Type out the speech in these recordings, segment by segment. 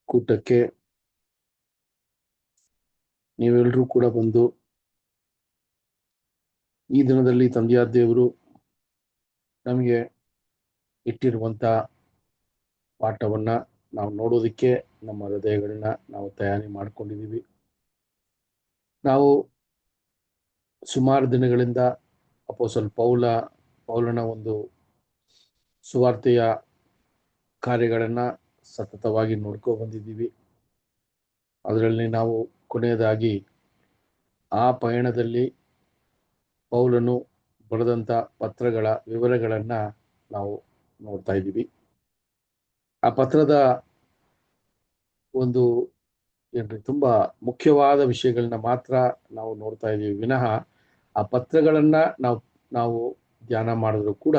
ಕೂಟಕ್ಕೆ ನೀವೆಲ್ಲರೂ ಕೂಡ ಬಂದು ಈ ದಿನದಲ್ಲಿ ತಂದೆಯಾದ ದೇವರು ನಮಗೆ ಇಟ್ಟಿರುವಂತ ಪಾಠವನ್ನ ನಾವು ನೋಡೋದಕ್ಕೆ ನಮ್ಮ ಹೃದಯಗಳನ್ನ ನಾವು ತಯಾರಿ ಮಾಡ್ಕೊಂಡಿದ್ದೀವಿ. ನಾವು ಸುಮಾರು ದಿನಗಳಿಂದ ಅಪೊಸ್ತಲ ಪೌಲನ ಒಂದು ಸುವಾರ್ತೆಯ ಕಾರ್ಯಗಳನ್ನ ಸತತವಾಗಿ ನೋಡ್ಕೊ ಬಂದಿದ್ದೀವಿ. ಅದರಲ್ಲಿ ನಾವು ಕೊನೆಯದಾಗಿ ಆ ಪಯಣದಲ್ಲಿ ಪೌಲನು ಬರೆದಂತ ಪತ್ರಗಳ ವಿವರಗಳನ್ನ ನಾವು ನೋಡ್ತಾ ಇದ್ದೀವಿ. ಆ ಪತ್ರದ ಒಂದು ಏನ್ರಿ ತುಂಬಾ ಮುಖ್ಯವಾದ ವಿಷಯಗಳನ್ನ ಮಾತ್ರ ನಾವು ನೋಡ್ತಾ ಇದ್ದೀವಿ ವಿನಃ ಆ ಪತ್ರಗಳನ್ನ ನಾವು ಧ್ಯಾನ ಮಾಡಿದ್ರು ಕೂಡ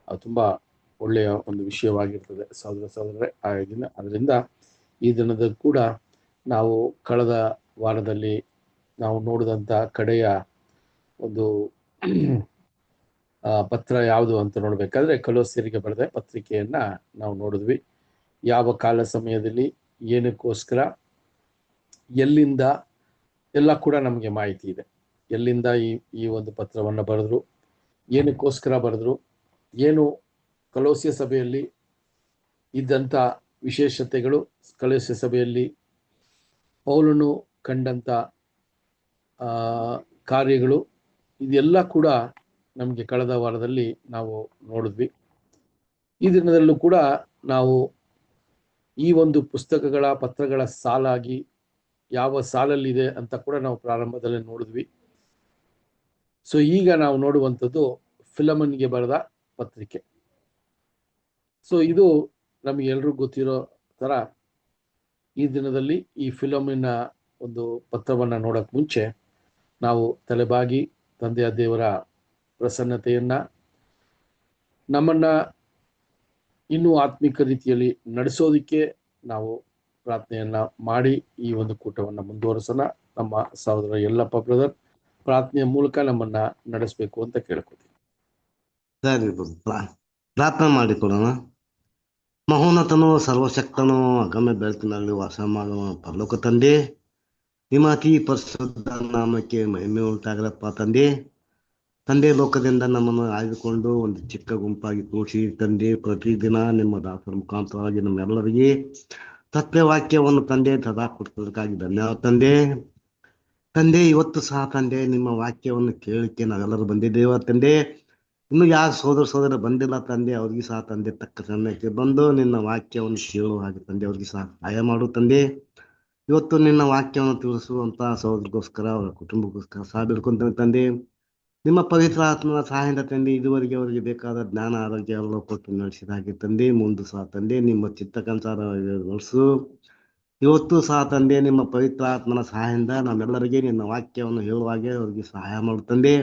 ಅದು ತುಂಬಾ ಒಳ್ಳೆಯ ಒಂದು ವಿಷಯವಾಗಿರ್ತದೆ ಸಹೋದರರೇ. ಅದರಿಂದ ಈ ದಿನದ ಕೂಡ ನಾವು ಕಳೆದ ವಾರದಲ್ಲಿ ನಾವು ನೋಡಿದಂತ ಕಡೆಯ ಒಂದು ಪತ್ರ ಯಾವುದು ಅಂತ ನೋಡ್ಬೇಕಾದ್ರೆ ಕೊಲೊಸ್ಸೆರಿಗೆ ಬರೆದ ಪತ್ರಿಕೆಯನ್ನ ನಾವು ನೋಡಿದ್ವಿ. ಯಾವ ಕಾಲ ಸಮಯದಲ್ಲಿ ಏನಕ್ಕೋಸ್ಕರ ಎಲ್ಲಿಂದ ಎಲ್ಲ ಕೂಡ ನಮಗೆ ಮಾಹಿತಿ ಇದೆ. ಎಲ್ಲಿಂದ ಈ ಒಂದು ಪತ್ರವನ್ನ ಬರೆದ್ರು, ಏನಕ್ಕೋಸ್ಕರ ಬರೆದ್ರು, ಏನು ಕೊಲೊಸ್ಸೆ ಸಭೆಯಲ್ಲಿ ಇದ್ದಂಥ ವಿಶೇಷತೆಗಳು, ಕೊಲೊಸ್ಸೆ ಸಭೆಯಲ್ಲಿ ಪೌಲನು ಕಂಡಂತ ಕಾರ್ಯಗಳು, ಇದೆಲ್ಲ ಕೂಡ ನಮಗೆ ಕಳೆದ ವಾರದಲ್ಲಿ ನಾವು ನೋಡಿದ್ವಿ. ಈ ದಿನದಲ್ಲೂ ಕೂಡ ನಾವು ಈ ಒಂದು ಪತ್ರಗಳ ಸಾಲಾಗಿ ಯಾವ ಸಾಲಲ್ಲಿದೆ ಅಂತ ಕೂಡ ನಾವು ಪ್ರಾರಂಭದಲ್ಲಿ ನೋಡಿದ್ವಿ. ಸೊ ಈಗ ನಾವು ನೋಡುವಂಥದ್ದು ಫಿಲಮನ್ಗೆ ಬರೆದ ಪತ್ರಿಕೆ. ಸೊ ಇದು ನಮಗೆ ಎಲ್ರಿಗೂ ಗೊತ್ತಿರೋ ತರ ಈ ದಿನದಲ್ಲಿ ಈ ಫಿಲಮಿನ ಒಂದು ಪತ್ರವನ್ನ ನೋಡಕ್ ಮುಂಚೆ ನಾವು ತಲೆಬಾಗಿ ತಂದೆಯ ದೇವರ ಪ್ರಸನ್ನತೆಯನ್ನ, ನಮ್ಮನ್ನ ಇನ್ನೂ ಆತ್ಮಿಕ ರೀತಿಯಲ್ಲಿ ನಡೆಸೋದಿಕ್ಕೆ ನಾವು ಪ್ರಾರ್ಥನೆಯನ್ನ ಮಾಡಿ ಈ ಒಂದು ಕೂಟವನ್ನ ಮುಂದುವರಿಸೋಣ. ನಮ್ಮ ಸಹೋದರ ಯಲ್ಲಪ್ಪ ಬ್ರದರ್ ಪ್ರಾರ್ಥನೆಯ ಮೂಲಕ ನಮ್ಮನ್ನ ನಡೆಸಬೇಕು ಅಂತ ಕೇಳ್ಕೊತೀವಿ. ಸರಿ, ಪ್ರಾರ್ಥನೆ ಮಾಡಿಕೊಡೋಣ. ಮಹೋನ್ನತನು ಸರ್ವಶಕ್ತನು ಅಗಮ್ಯ ಬೆಳಕಿನಲ್ಲಿ ವಾಸ ಮಾಡುವ ಪರಲೋಕ ತಂದೆ, ನಿಮ್ಮ ಅತಿ ಪರಿಶುದ್ಧ ನಾಮಕ್ಕೆ ಮಹಿಮೆ ಉಂಟಾಗಲಪ್ಪ ತಂದೆ. ಲೋಕದಿಂದ ನಮ್ಮನ್ನು ಆಯ್ದುಕೊಂಡು ಒಂದು ಚಿಕ್ಕ ಗುಂಪಾಗಿ ಕೂಡಿಸಿ ತಂದೆ, ಪ್ರತಿದಿನ ನಿಮ್ಮ ದಾಸರ ಮುಖಾಂತರವಾಗಿ ನಮ್ಮೆಲ್ಲರಿಗೆ ಸತ್ಯವಾಕ್ಯವನ್ನು ತಂದೆ ಸದಾ ಕೊಡ್ತದಕ್ಕಾಗಿ ಧನ್ಯವಾದ ತಂದೆ. ಇವತ್ತು ಸಹ ತಂದೆ ನಿಮ್ಮ ವಾಕ್ಯವನ್ನು ಕೇಳಲಿಕ್ಕೆ ನಾವೆಲ್ಲರೂ ಬಂದಿದ್ದೇವೆ ತಂದೆ. ಇನ್ನು ಯಾರು ಸೋದರ ಬಂದಿಲ್ಲ ತಂದೆ, ಅವ್ರಿಗೆ ಸಹ ತಂದೆ ತಕ್ಕ ಸಮಯಕ್ಕೆ ಬಂದು ನಿನ್ನ ವಾಕ್ಯವನ್ನು ಕೇಳುವ ಹಾಗೆ ತಂದೆ ಅವ್ರಿಗೆ ಸಹ ಸಹಾಯ ಮಾಡು ತಂದೆ. ಇವತ್ತು ನಿನ್ನ ವಾಕ್ಯವನ್ನು ತಿಳಿಸುವಂತ ಸಹೋದರಿಗೋಸ್ಕರ, ಅವರ ಕುಟುಂಬಕ್ಕೋಸ್ಕರ ಸಹ ಬಿಡ್ಕೊಂತಾನೆ ತಂದೆ. ನಿಮ್ಮ ಪವಿತ್ರ ಆತ್ಮನ ಸಹಾಯದಿಂದ ತಂದೆ ಇದುವರೆಗೆ ಅವರಿಗೆ ಬೇಕಾದ ಜ್ಞಾನ ಆರೋಗ್ಯ ಎಲ್ಲ ಕೊಟ್ಟು ನಡೆಸಿದ ಹಾಗೆ ತಂದೆ ಮುಂದೆ ಸಹ ತಂದೆ ನಿಮ್ಮ ಚಿತ್ತಕ್ಕನುಸಾರ ನಡೆಸು. ಇವತ್ತು ಸಹ ತಂದೆ ನಿಮ್ಮ ಪವಿತ್ರ ಆತ್ಮನ ಸಹಾಯದಿಂದ ನಮ್ಮೆಲ್ಲರಿಗೆ ನಿನ್ನ ವಾಕ್ಯವನ್ನು ಹೇಳುವಾಗೆ ಅವರಿಗೆ ಸಹಾಯ ಮಾಡು ತಂದೆ.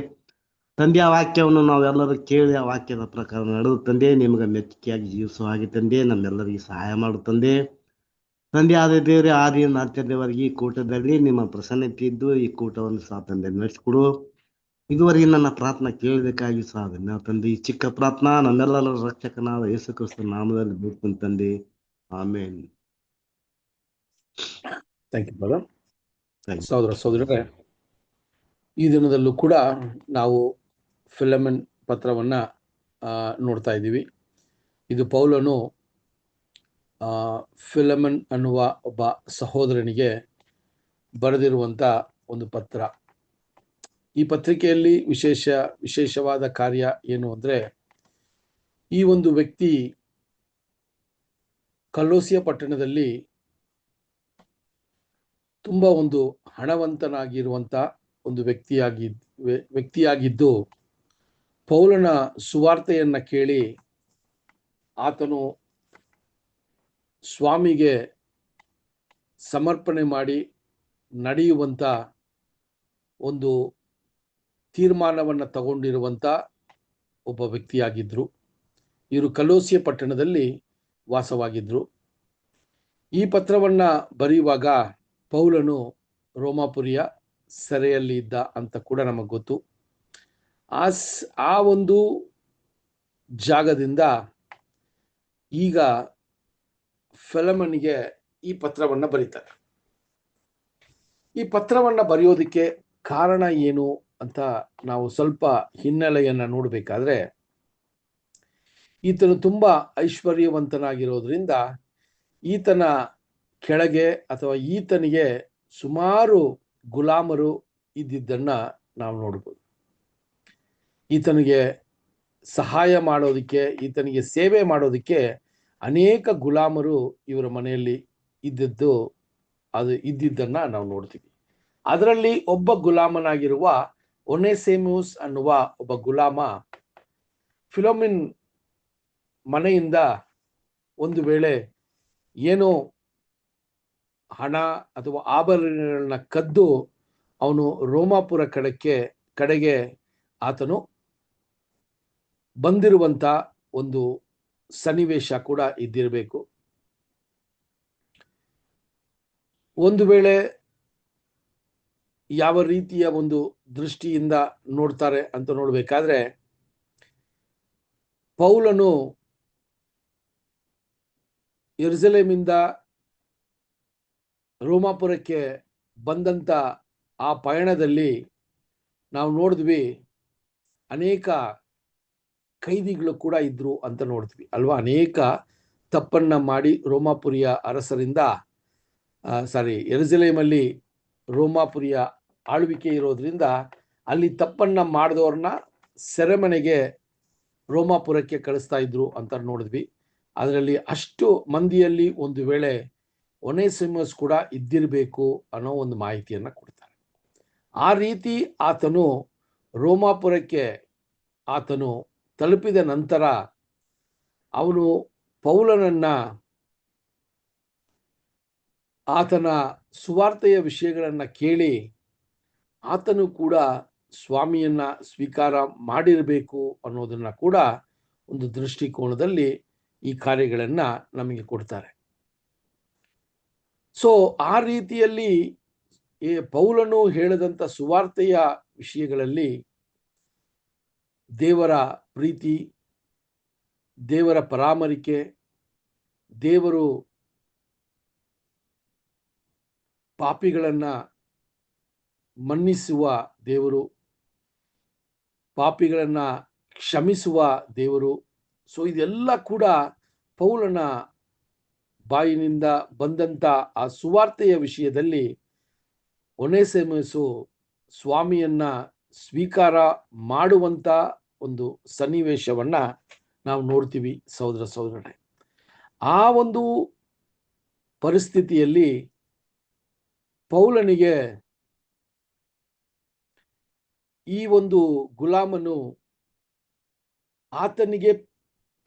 ಆ ವಾಕ್ಯವನ್ನು ನಾವೆಲ್ಲರೂ ಕೇಳಿ ಆ ವಾಕ್ಯದ ಪ್ರಕಾರ ನಡೆದು ತಂದೆ ನಿಮಗೆ ಮೆಚ್ಚುಗೆಯಾಗಿ ಜೀವಿಸುವ ಹಾಗೆ ತಂದೆ ನಮ್ಮೆಲ್ಲರಿಗೆ ಸಹಾಯ ಮಾಡು ತಂದೆ. ಆದ ದೇವರೇ, ಆದಿಯಿಂದ ಅಂತ್ಯದವರೆಗೆ ಈ ಕೂಟದಲ್ಲಿ ನಿಮ್ಮ ಪ್ರಸನ್ನತೆ ಇದ್ದು ಈ ಕೂಟವನ್ನು ಸಹ ತಂದೆ ನಡೆಸಿಕೊಡು. ಇದುವರೆಗೆ ನನ್ನ ಪ್ರಾರ್ಥನಾ ಕೇಳಬೇಕಾಗಿ ಸಹ ತಂದೆ. ಈ ಚಿಕ್ಕ ಪ್ರಾರ್ಥನಾ ನಮ್ಮೆಲ್ಲರ ರಕ್ಷಕನಾದ ಯೇಸು ಕ್ರಿಸ್ತನ ನಾಮದಲ್ಲಿ ಬಿಡ್ತೀನಿ ತಂದೆ, ಆಮೇನ್. Thank you brother. ಸಹೋದರರೇ, ಈ ದಿನದಲ್ಲೂ ಕೂಡ ನಾವು ಫಿಲಮನ್ ಪತ್ರವನ್ನ ನೋಡ್ತಾ ಇದ್ದೀವಿ. ಇದು ಪೌಲನು ಫಿಲಮನ್ ಅನ್ನುವ ಒಬ್ಬ ಸಹೋದರನಿಗೆ ಬರೆದಿರುವಂತ ಒಂದು ಪತ್ರ. ಈ ಪತ್ರಿಕೆಯಲ್ಲಿ ವಿಶೇಷವಾದ ಕಾರ್ಯ ಏನು ಅಂದ್ರೆ, ಈ ಒಂದು ವ್ಯಕ್ತಿ ಕೊಲೊಸ್ಸೆ ಪಟ್ಟಣದಲ್ಲಿ ತುಂಬಾ ಒಂದು ಹಣವಂತನಾಗಿರುವಂತ ಒಂದು ವ್ಯಕ್ತಿಯಾಗಿದ್ದು ಪೌಲನ ಸುವಾರ್ತೆಯನ್ನ ಕೇಳಿ ಆತನು ಸ್ವಾಮಿಗೆ ಸಮರ್ಪಣೆ ಮಾಡಿ ನಡೆಯುವಂತ ಒಂದು ತೀರ್ಮಾನವನ್ನ ತಗೊಂಡಿರುವಂತ ಒಬ್ಬ ವ್ಯಕ್ತಿಯಾಗಿದ್ರು. ಇವರು ಕೊಲೊಸ್ಸೆ ಪಟ್ಟಣದಲ್ಲಿ ವಾಸವಾಗಿದ್ರು. ಈ ಪತ್ರವನ್ನ ಬರೆಯುವಾಗ ಪೌಲನು ರೋಮಾಪುರಿಯ ಸೆರೆಯಲ್ಲಿ ಇದ್ದ ಅಂತ ಕೂಡ ನಮಗೆ ಗೊತ್ತು. ಆ ಒಂದು ಜಾಗದಿಂದ ಈಗ ಫಿಲಮನ್ಗೆ ಈ ಪತ್ರವನ್ನ ಬರೀತಾರೆ. ಈ ಪತ್ರವನ್ನ ಬರೆಯೋದಕ್ಕೆ ಕಾರಣ ಏನು ಅಂತ ನಾವು ಸ್ವಲ್ಪ ಹಿನ್ನೆಲೆಯನ್ನ ನೋಡಬೇಕಾದ್ರೆ, ಈತನು ತುಂಬಾ ಐಶ್ವರ್ಯವಂತನಾಗಿರೋದ್ರಿಂದ ಈತನ ಕೆಳಗೆ ಅಥವಾ ಈತನಿಗೆ ಸುಮಾರು ಗುಲಾಮರು ಇದ್ದಿದ್ದನ್ನ ನಾವು ನೋಡ್ಬೋದು. ಈತನಿಗೆ ಸಹಾಯ ಮಾಡೋದಕ್ಕೆ, ಈತನಿಗೆ ಸೇವೆ ಮಾಡೋದಕ್ಕೆ ಅನೇಕ ಗುಲಾಮರು ಇವರ ಮನೆಯಲ್ಲಿ ಇದ್ದಿದ್ದನ್ನ ನಾವು ನೋಡ್ತೀವಿ. ಅದರಲ್ಲಿ ಒಬ್ಬ ಗುಲಾಮನಾಗಿರುವ ಒನೇಸಿಮಸ್ ಅನ್ನುವ ಒಬ್ಬ ಗುಲಾಮ ಫಿಲೋಮಿನ್ ಮನೆಯಿಂದ ಒಂದು ವೇಳೆ ಏನೋ ಹಣ ಅಥವಾ ಆಭರಣಗಳನ್ನ ಕದ್ದು ಅವನು ರೋಮಾಪುರ ಕಡೆಗೆ ಆತನು ಬಂದಿರುವಂತ ಒಂದು ಸನ್ನಿವೇಶ ಕೂಡ ಇದ್ದಿರಬೇಕು. ಒಂದು ವೇಳೆ ಯಾವ ರೀತಿಯ ಒಂದು ದೃಷ್ಟಿಯಿಂದ ನೋಡ್ತಾರೆ ಅಂತ ನೋಡ್ಬೇಕಾದ್ರೆ, ಪೌಲನು ಯೆರೂಸಲೇಮಿಂದ ರೋಮಾಪುರಕ್ಕೆ ಬಂದಂತ ಆ ಪಯಣದಲ್ಲಿ ನಾವು ನೋಡಿದ್ವಿ, ಅನೇಕ ಕೈದಿಗಳು ಕೂಡ ಇದ್ರು ಅಂತ ನೋಡ್ತೀವಿ ಅಲ್ವಾ. ಅನೇಕ ತಪ್ಪನ್ನ ಮಾಡಿ ರೋಮಾಪುರಿಯ ಅರಸರಿಂದ ಯೆರೂಸಲೇಮಲ್ಲಿ ರೋಮಾಪುರಿಯ ಆಳ್ವಿಕೆ ಇರೋದ್ರಿಂದ ಅಲ್ಲಿ ತಪ್ಪನ್ನ ಮಾಡಿದವ್ರನ್ನ ಸೆರೆಮನೆಗೆ ರೋಮಾಪುರಕ್ಕೆ ಕಳಿಸ್ತಾ ಇದ್ರು ಅಂತ ನೋಡಿದ್ವಿ. ಅದರಲ್ಲಿ ಅಷ್ಟು ಮಂದಿಯಲ್ಲಿ ಒಂದು ವೇಳೆ ಒನೇಸಿಮಸ್ ಕೂಡ ಇದ್ದಿರಬೇಕು ಅನ್ನೋ ಒಂದು ಮಾಹಿತಿಯನ್ನ ಕೊಡ್ತಾರೆ. ಆ ರೀತಿ ಆತನು ರೋಮಾಪುರಕ್ಕೆ ತಲುಪಿದ ನಂತರ ಅವನು ಪೌಲನನ್ನ ಆತನ ಸುವಾರ್ತೆಯ ವಿಷಯಗಳನ್ನ ಕೇಳಿ ಆತನು ಕೂಡ ಸ್ವಾಮಿಯನ್ನ ಸ್ವೀಕಾರ ಮಾಡಿರಬೇಕು ಅನ್ನೋದನ್ನ ಕೂಡ ಒಂದು ದೃಷ್ಟಿಕೋನದಲ್ಲಿ ಈ ಕಾರ್ಯಗಳನ್ನ ನಮಗೆ ಕೊಡ್ತಾರೆ. ಸೊ ಆ ರೀತಿಯಲ್ಲಿ ಪೌಲನು ಹೇಳಿದಂತ ಸುವಾರ್ತೆಯ ವಿಷಯಗಳಲ್ಲಿ ದೇವರ ಪ್ರೀತಿ, ದೇವರ ಪರಾಮರಿಕೆ, ದೇವರು ಪಾಪಿಗಳನ್ನ ಮನ್ನಿಸುವ ದೇವರು, ಪಾಪಿಗಳನ್ನ ಕ್ಷಮಿಸುವ ದೇವರು. ಸೊ ಇದೆಲ್ಲ ಕೂಡ ಪೌಲನ ಬಾಯಿನಿಂದ ಬಂದಂತ ಆ ಸುವಾರ್ತೆಯ ವಿಷಯದಲ್ಲಿ ಒನೇಸಿಮಸು ಸ್ವಾಮಿಯನ್ನ ಸ್ವೀಕಾರ ಮಾಡುವಂತ ಒಂದು ಸನ್ನಿವೇಶವನ್ನ ನಾವು ನೋಡ್ತೀವಿ ಸಹೋದರ ಸಹೋದರರೇ. ಆ ಒಂದು ಪರಿಸ್ಥಿತಿಯಲ್ಲಿ ಪೌಲನಿಗೆ ಈ ಒಂದು ಗುಲಾಮನು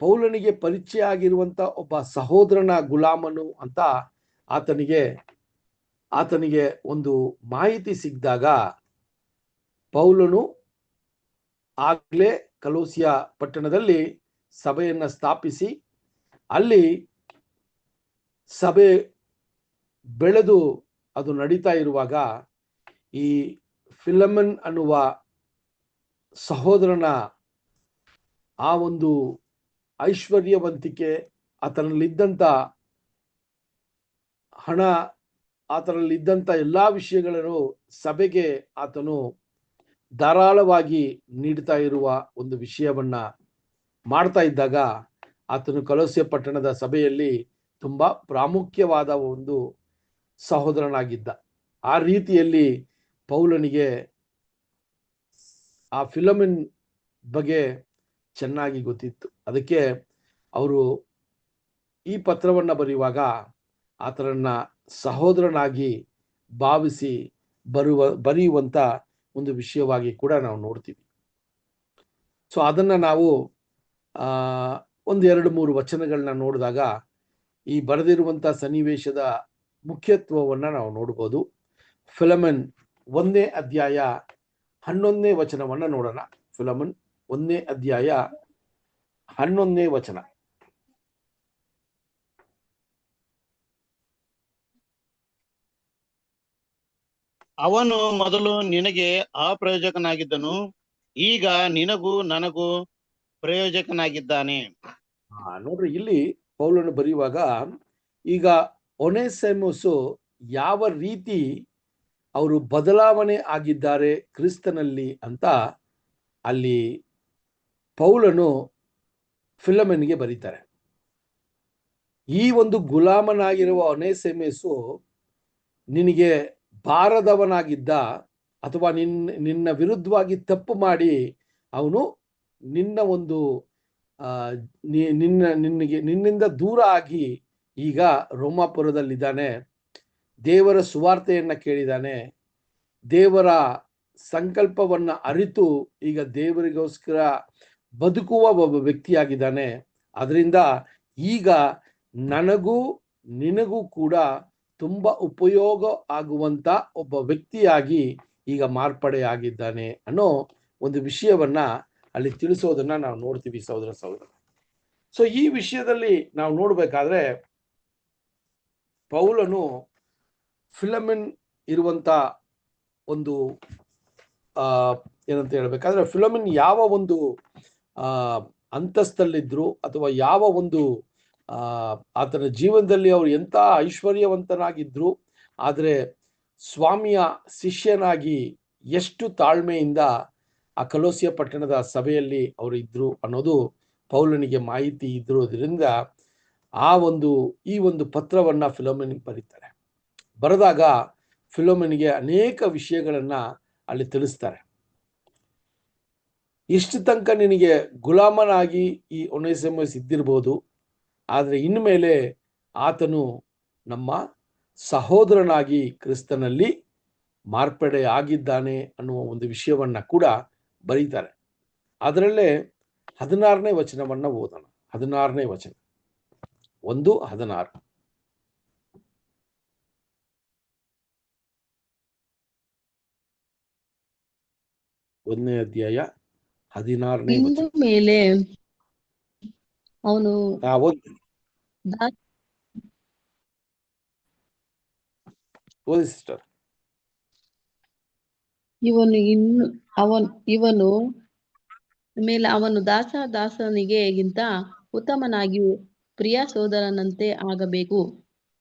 ಪೌಲನಿಗೆ ಪರಿಚಯ ಆಗಿರುವಂತ ಒಬ್ಬ ಸಹೋದರನ ಗುಲಾಮನು ಅಂತ ಆತನಿಗೆ ಒಂದು ಮಾಹಿತಿ ಸಿಕ್ಕಿದಾಗ, ಪೌಲನು ಆಗ್ಲೇ ಕಲೋಸಿಯ ಪಟ್ಟಣದಲ್ಲಿ ಸಭೆಯನ್ನ ಸ್ಥಾಪಿಸಿ ಅಲ್ಲಿ ಸಭೆ ಬೆಳೆದು ಅದು ನಡೀತಾ ಇರುವಾಗ ಈ ಫಿಲಮನ್ ಅನ್ನುವ ಸಹೋದರನ ಆ ಒಂದು ಐಶ್ವರ್ಯವಂತಿಕೆ, ಆತನಲ್ಲಿದ್ದಂಥ ಹಣ, ಆತನಲ್ಲಿದ್ದಂಥ ಎಲ್ಲಾ ವಿಷಯಗಳನ್ನು ಸಭೆಗೆ ಆತನು ಧಾರಾಳವಾಗಿ ನೀಡ್ತಾ ಇರುವ ಒಂದು ವಿಷಯವನ್ನ ಮಾಡ್ತಾ ಇದ್ದಾಗ ಆತನು ಕೊಲೊಸ್ಸೆ ಪಟ್ಟಣದ ಸಭೆಯಲ್ಲಿ ತುಂಬಾ ಪ್ರಾಮುಖ್ಯವಾದ ಒಂದು ಸಹೋದರನಾಗಿದ್ದ. ಆ ರೀತಿಯಲ್ಲಿ ಪೌಲನಿಗೆ ಆ ಫಿಲಮಿನ್ ಬಗ್ಗೆ ಚೆನ್ನಾಗಿ ಗೊತ್ತಿತ್ತು. ಅದಕ್ಕೆ ಅವರು ಈ ಪತ್ರವನ್ನ ಬರೆಯುವಾಗ ಆತನನ್ನ ಸಹೋದರನಾಗಿ ಭಾವಿಸಿ ಬರೆಯುವಂತ ಒಂದು ವಿಷಯವಾಗಿ ಕೂಡ ನಾವು ನೋಡ್ತೀವಿ. ಸೊ ಅದನ್ನ ನಾವು 1-2-3 ವಚನಗಳನ್ನ ನೋಡಿದಾಗ ಈ ಬರೆದಿರುವಂತ ಸನ್ನಿವೇಶದ ಮುಖ್ಯತ್ವವನ್ನ ನಾವು ನೋಡ್ಬೋದು. ಫಿಲಮನ್ 1ನೇ ಅಧ್ಯಾಯ 11ನೇ ವಚನವನ್ನ ನೋಡೋಣ. ಫಿಲಮನ್ 1ನೇ ಅಧ್ಯಾಯ 11ನೇ ವಚನ. ಅವನು ಮೊದಲು ನಿನಗೆ ಅಪ್ರಯೋಜಕನಾಗಿದ್ದನು, ಈಗ ನಿನಗೂ ನನಗೂ ಪ್ರಯೋಜಕನಾಗಿದ್ದಾನೆ. ನೋಡ್ರಿ, ಇಲ್ಲಿ ಪೌಲನು ಬರೆಯುವಾಗ ಈಗ ಒನೇಸಿಮೋಸು ಯಾವ ರೀತಿ ಅವರು ಬದಲಾವಣೆ ಆಗಿದ್ದಾರೆ ಕ್ರಿಸ್ತನಲ್ಲಿ ಅಂತ ಅಲ್ಲಿ ಪೌಲನು ಫಿಲಮೆನ್ಗೆ ಬರೀತಾರೆ. ಈ ಒಂದು ಗುಲಾಮನಾಗಿರುವ ಒನೇಸಿಮೋಸು ನಿನಗೆ ಬಾರದವನಾಗಿದ್ದ, ಅಥವಾ ನಿನ್ನ ವಿರುದ್ಧವಾಗಿ ತಪ್ಪು ಮಾಡಿ ಅವನು ನಿನ್ನ ಒಂದು ನಿನ್ನಿಂದ ದೂರ ಆಗಿ ಈಗ ರೋಮಾಪುರದಲ್ಲಿದ್ದಾನೆ. ದೇವರ ಸುವಾರ್ತೆಯನ್ನ ಕೇಳಿದಾನೆ, ದೇವರ ಸಂಕಲ್ಪವನ್ನ ಅರಿತು ಈಗ ದೇವರಿಗೋಸ್ಕರ ಬದುಕುವ ಒಬ್ಬ ವ್ಯಕ್ತಿಯಾಗಿದ್ದಾನೆ. ಅದರಿಂದ ಈಗ ನನಗೂ ನಿನಗೂ ಕೂಡ ತುಂಬಾ ಉಪಯೋಗ ಆಗುವಂತ ಒಬ್ಬ ವ್ಯಕ್ತಿಯಾಗಿ ಈಗ ಮಾರ್ಪಡೆ ಆಗಿದ್ದಾನೆ ಅನ್ನೋ ಒಂದು ವಿಷಯವನ್ನ ಅಲ್ಲಿ ತಿಳಿಸೋದನ್ನ ನಾವು ನೋಡ್ತೀವಿ ಸಹೋದರ. ಸೊ ಈ ವಿಷಯದಲ್ಲಿ ನಾವು ನೋಡ್ಬೇಕಾದ್ರೆ ಪೌಲನು ಫಿಲಮೆನ್ ಇರುವಂತ ಒಂದು ಏನಂತ ಹೇಳ್ಬೇಕಾದ್ರೆ, ಫಿಲಮೆನ್ ಯಾವ ಒಂದು ಅಂತಸ್ತಲ್ಲಿದ್ರು ಅಥವಾ ಯಾವ ಒಂದು ಆತನ ಜೀವನದಲ್ಲಿ ಅವರು ಎಂತ ಐಶ್ವರ್ಯವಂತನಾಗಿದ್ರು, ಆದರೆ ಸ್ವಾಮಿಯ ಶಿಷ್ಯನಾಗಿ ಎಷ್ಟು ತಾಳ್ಮೆಯಿಂದ ಆ ಕೊಲೋಸಿಯ ಪಟ್ಟಣದ ಸಭೆಯಲ್ಲಿ ಅವರು ಇದ್ರು ಅನ್ನೋದು ಪೌಲನಿಗೆ ಮಾಹಿತಿ ಇದ್ರೋದ್ರಿಂದ ಈ ಒಂದು ಪತ್ರವನ್ನ ಫಿಲೋಮೆನಿಗೆ ಬರೀತಾರೆ. ಬರೆದಾಗ ಫಿಲೋಮೆನಿಗೆ ಅನೇಕ ವಿಷಯಗಳನ್ನ ಅಲ್ಲಿ ತಿಳಿಸ್ತಾರೆ. ಇಷ್ಟು ತನಕ ನಿನಗೆ ಗುಲಾಮನಾಗಿ ಈ ಒನೇಸಿಮೋಸ್ ಇದ್ದಿರ್ಬೋದು, ಆದರೆ ಇನ್ಮೇಲೆ ಆತನು ನಮ್ಮ ಸಹೋದರನಾಗಿ ಕ್ರಿಸ್ತನಲ್ಲಿ ಮಾರ್ಪಡೆ ಆಗಿದ್ದಾನೆ ಅನ್ನುವ ಒಂದು ವಿಷಯವನ್ನ ಕೂಡ ಬರೀತಾರೆ. ಅದರಲ್ಲೇ 16ನೇ ವಚನವನ್ನ ಓದೋಣ. 16ನೇ ವಚನ 1:16. ಒಂದನೇ ಅಧ್ಯಾಯ 16ನೇ ವಚನ. ಮೇಲೆ ಅವನು ಓದಿ ಸಿಸ್ಟರ್. ಇವನು ಮೇಲೆ ಅವನು ದಾಸನಿಗೆಗಿಂತ ಉತ್ತಮನಾಗಿಯೂ ಪ್ರಿಯ ಸೋದರನಂತೆ ಆಗಬೇಕು.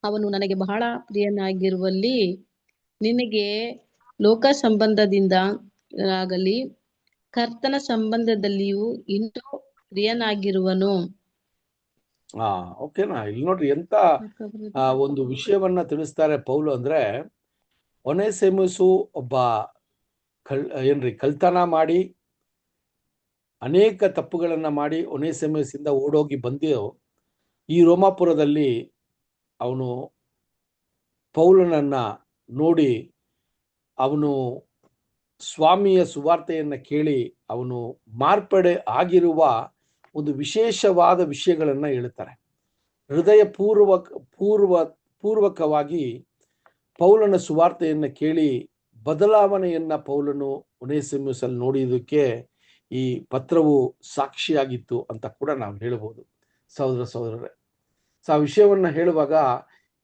ಅವನು ನನಗೆ ಬಹಳ ಪ್ರಿಯನಾಗಿರುವಲ್ಲಿ ನಿನಗೆ ಲೋಕ ಸಂಬಂಧದಿಂದ ಆಗಲಿ ಕರ್ತನ ಸಂಬಂಧದಲ್ಲಿಯೂ ಇನ್ನೂ ಪ್ರಿಯನಾಗಿರುವನು. ಓಕೆನಾ? ಇಲ್ಲಿ ನೋಡ್ರಿ ಎಂತ ಒಂದು ವಿಷಯವನ್ನ ತಿಳಿಸ್ತಾರೆ ಪೌಲು. ಅಂದ್ರೆ ಒನೇಸಿಮೋಸು ಒಬ್ಬ ಕಳ್ತನ ಮಾಡಿ ಅನೇಕ ತಪ್ಪುಗಳನ್ನ ಮಾಡಿ ಒನೇಸಿಮೋಸ್ ಇಂದ ಓಡೋಗಿ ಬಂದು ಈ ರೋಮಾಪುರದಲ್ಲಿ ಅವನು ಪೌಲನನ್ನ ನೋಡಿ ಅವನು ಸ್ವಾಮಿಯ ಸುವಾರ್ತೆಯನ್ನ ಕೇಳಿ ಅವನು ಮಾರ್ಪಡೆ ಆಗಿರುವ ಒಂದು ವಿಶೇಷವಾದ ವಿಷಯಗಳನ್ನ ಹೇಳ್ತಾರೆ. ಹೃದಯ ಪೂರ್ವಕವಾಗಿ ಪೌಲನ ಸುವಾರ್ತೆಯನ್ನ ಕೇಳಿ ಬದಲಾವಣೆಯನ್ನ ಪೌಲನು ಒನೇಸಿಮೋಸ್ ಅಲ್ಲಿ ನೋಡಿದ್ದಕ್ಕೆ ಈ ಪತ್ರವು ಸಾಕ್ಷಿಯಾಗಿತ್ತು ಅಂತ ಕೂಡ ನಾವು ಹೇಳಬಹುದು ಸಹೋದರರೇ. ಆ ವಿಷಯವನ್ನ ಹೇಳುವಾಗ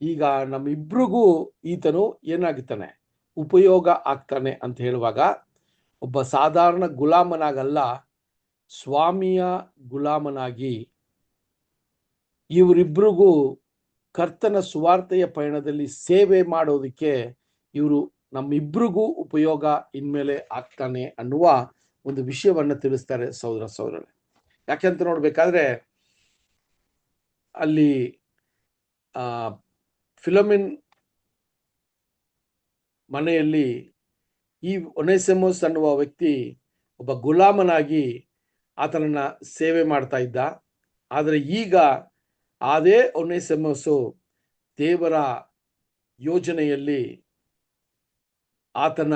ಈಗ ನಮ್ಮಿಬ್ರಿಗೂ ಈತನು ಏನಾಗುತ್ತಾನೆ, ಉಪಯೋಗ ಆಗ್ತಾನೆ ಅಂತ ಹೇಳುವಾಗ ಒಬ್ಬ ಸಾಧಾರಣ ಗುಲಾಮನಾಗಲ್ಲ, ಸ್ವಾಮಿಯ ಗುಲಾಮನಾಗಿ ಇವರಿಬ್ರಿಗೂ ಕರ್ತನ ಸುವಾರ್ತೆಯ ಪಯಣದಲ್ಲಿ ಸೇವೆ ಮಾಡೋದಕ್ಕೆ ಇವರು ನಮ್ಮಿಬ್ರಿಗೂ ಉಪಯೋಗ ಇನ್ಮೇಲೆ ಆಗ್ತಾನೆ ಅನ್ನುವ ಒಂದು ವಿಷಯವನ್ನ ತಿಳಿಸ್ತಾರೆ ಸಹೋದರರೇ. ಯಾಕೆಂತ ನೋಡ್ಬೇಕಾದ್ರೆ ಅಲ್ಲಿ ಫಿಲೋಮೆನ್ ಮನೆಯಲ್ಲಿ ಈ ಒನೇಸಿಮೋಸ್ ಅನ್ನುವ ವ್ಯಕ್ತಿ ಒಬ್ಬ ಗುಲಾಮನಾಗಿ ಆತನನ್ನ ಸೇವೆ ಮಾಡ್ತಾ ಇದ್ದ. ಆದರೆ ಈಗ ಅದೇ ಒನೇಸಿಮೋಸು ದೇವರ ಯೋಜನೆಯಲ್ಲಿ ಆತನ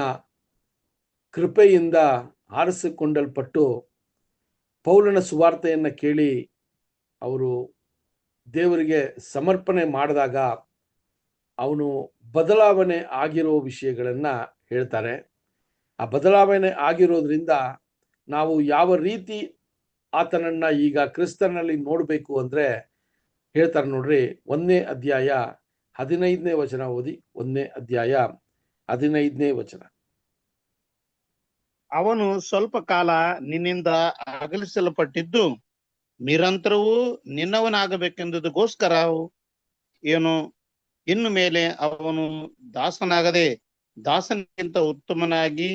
ಕೃಪೆಯಿಂದ ಆರಿಸಿಕೊಂಡಲ್ಪಟ್ಟು ಪೌಲನ ಸುವಾರ್ತೆಯನ್ನ ಕೇಳಿ ಅವರು ದೇವರಿಗೆ ಸಮರ್ಪಣೆ ಮಾಡಿದಾಗ ಅವನು ಬದಲಾವಣೆ ಆಗಿರೋ ವಿಷಯಗಳನ್ನ ಹೇಳ್ತಾರೆ. ಆ ಬದಲಾವಣೆ ಆಗಿರೋದ್ರಿಂದ ನಾವು ಯಾವ ರೀತಿ ಆತನನ್ನ ಈಗ ಕ್ರಿಸ್ತನಲ್ಲಿ ನೋಡ್ಬೇಕು ಅಂದ್ರೆ ಹೇಳ್ತಾರೆ ನೋಡ್ರಿ. 1ನೇ ಅಧ್ಯಾಯ 15ನೇ ವಚನ ಓದಿ. 1ನೇ ಅಧ್ಯಾಯ 15ನೇ ವಚನ. ಅವನು ಸ್ವಲ್ಪ ಕಾಲ ನಿನ್ನಿಂದ ಅಗಲಿಸಲ್ಪಟ್ಟಿದ್ದು ನಿರಂತರವೂ ನಿನ್ನವನಾಗಬೇಕೆಂದುದಕ್ಕೋಸ್ಕರ ಏನು ಇನ್ನು ಮೇಲೆ ಅವನು ದಾಸನಾಗದೆ ದಾಸನಿಗಿಂತ ಉತ್ತಮನಾಗಿ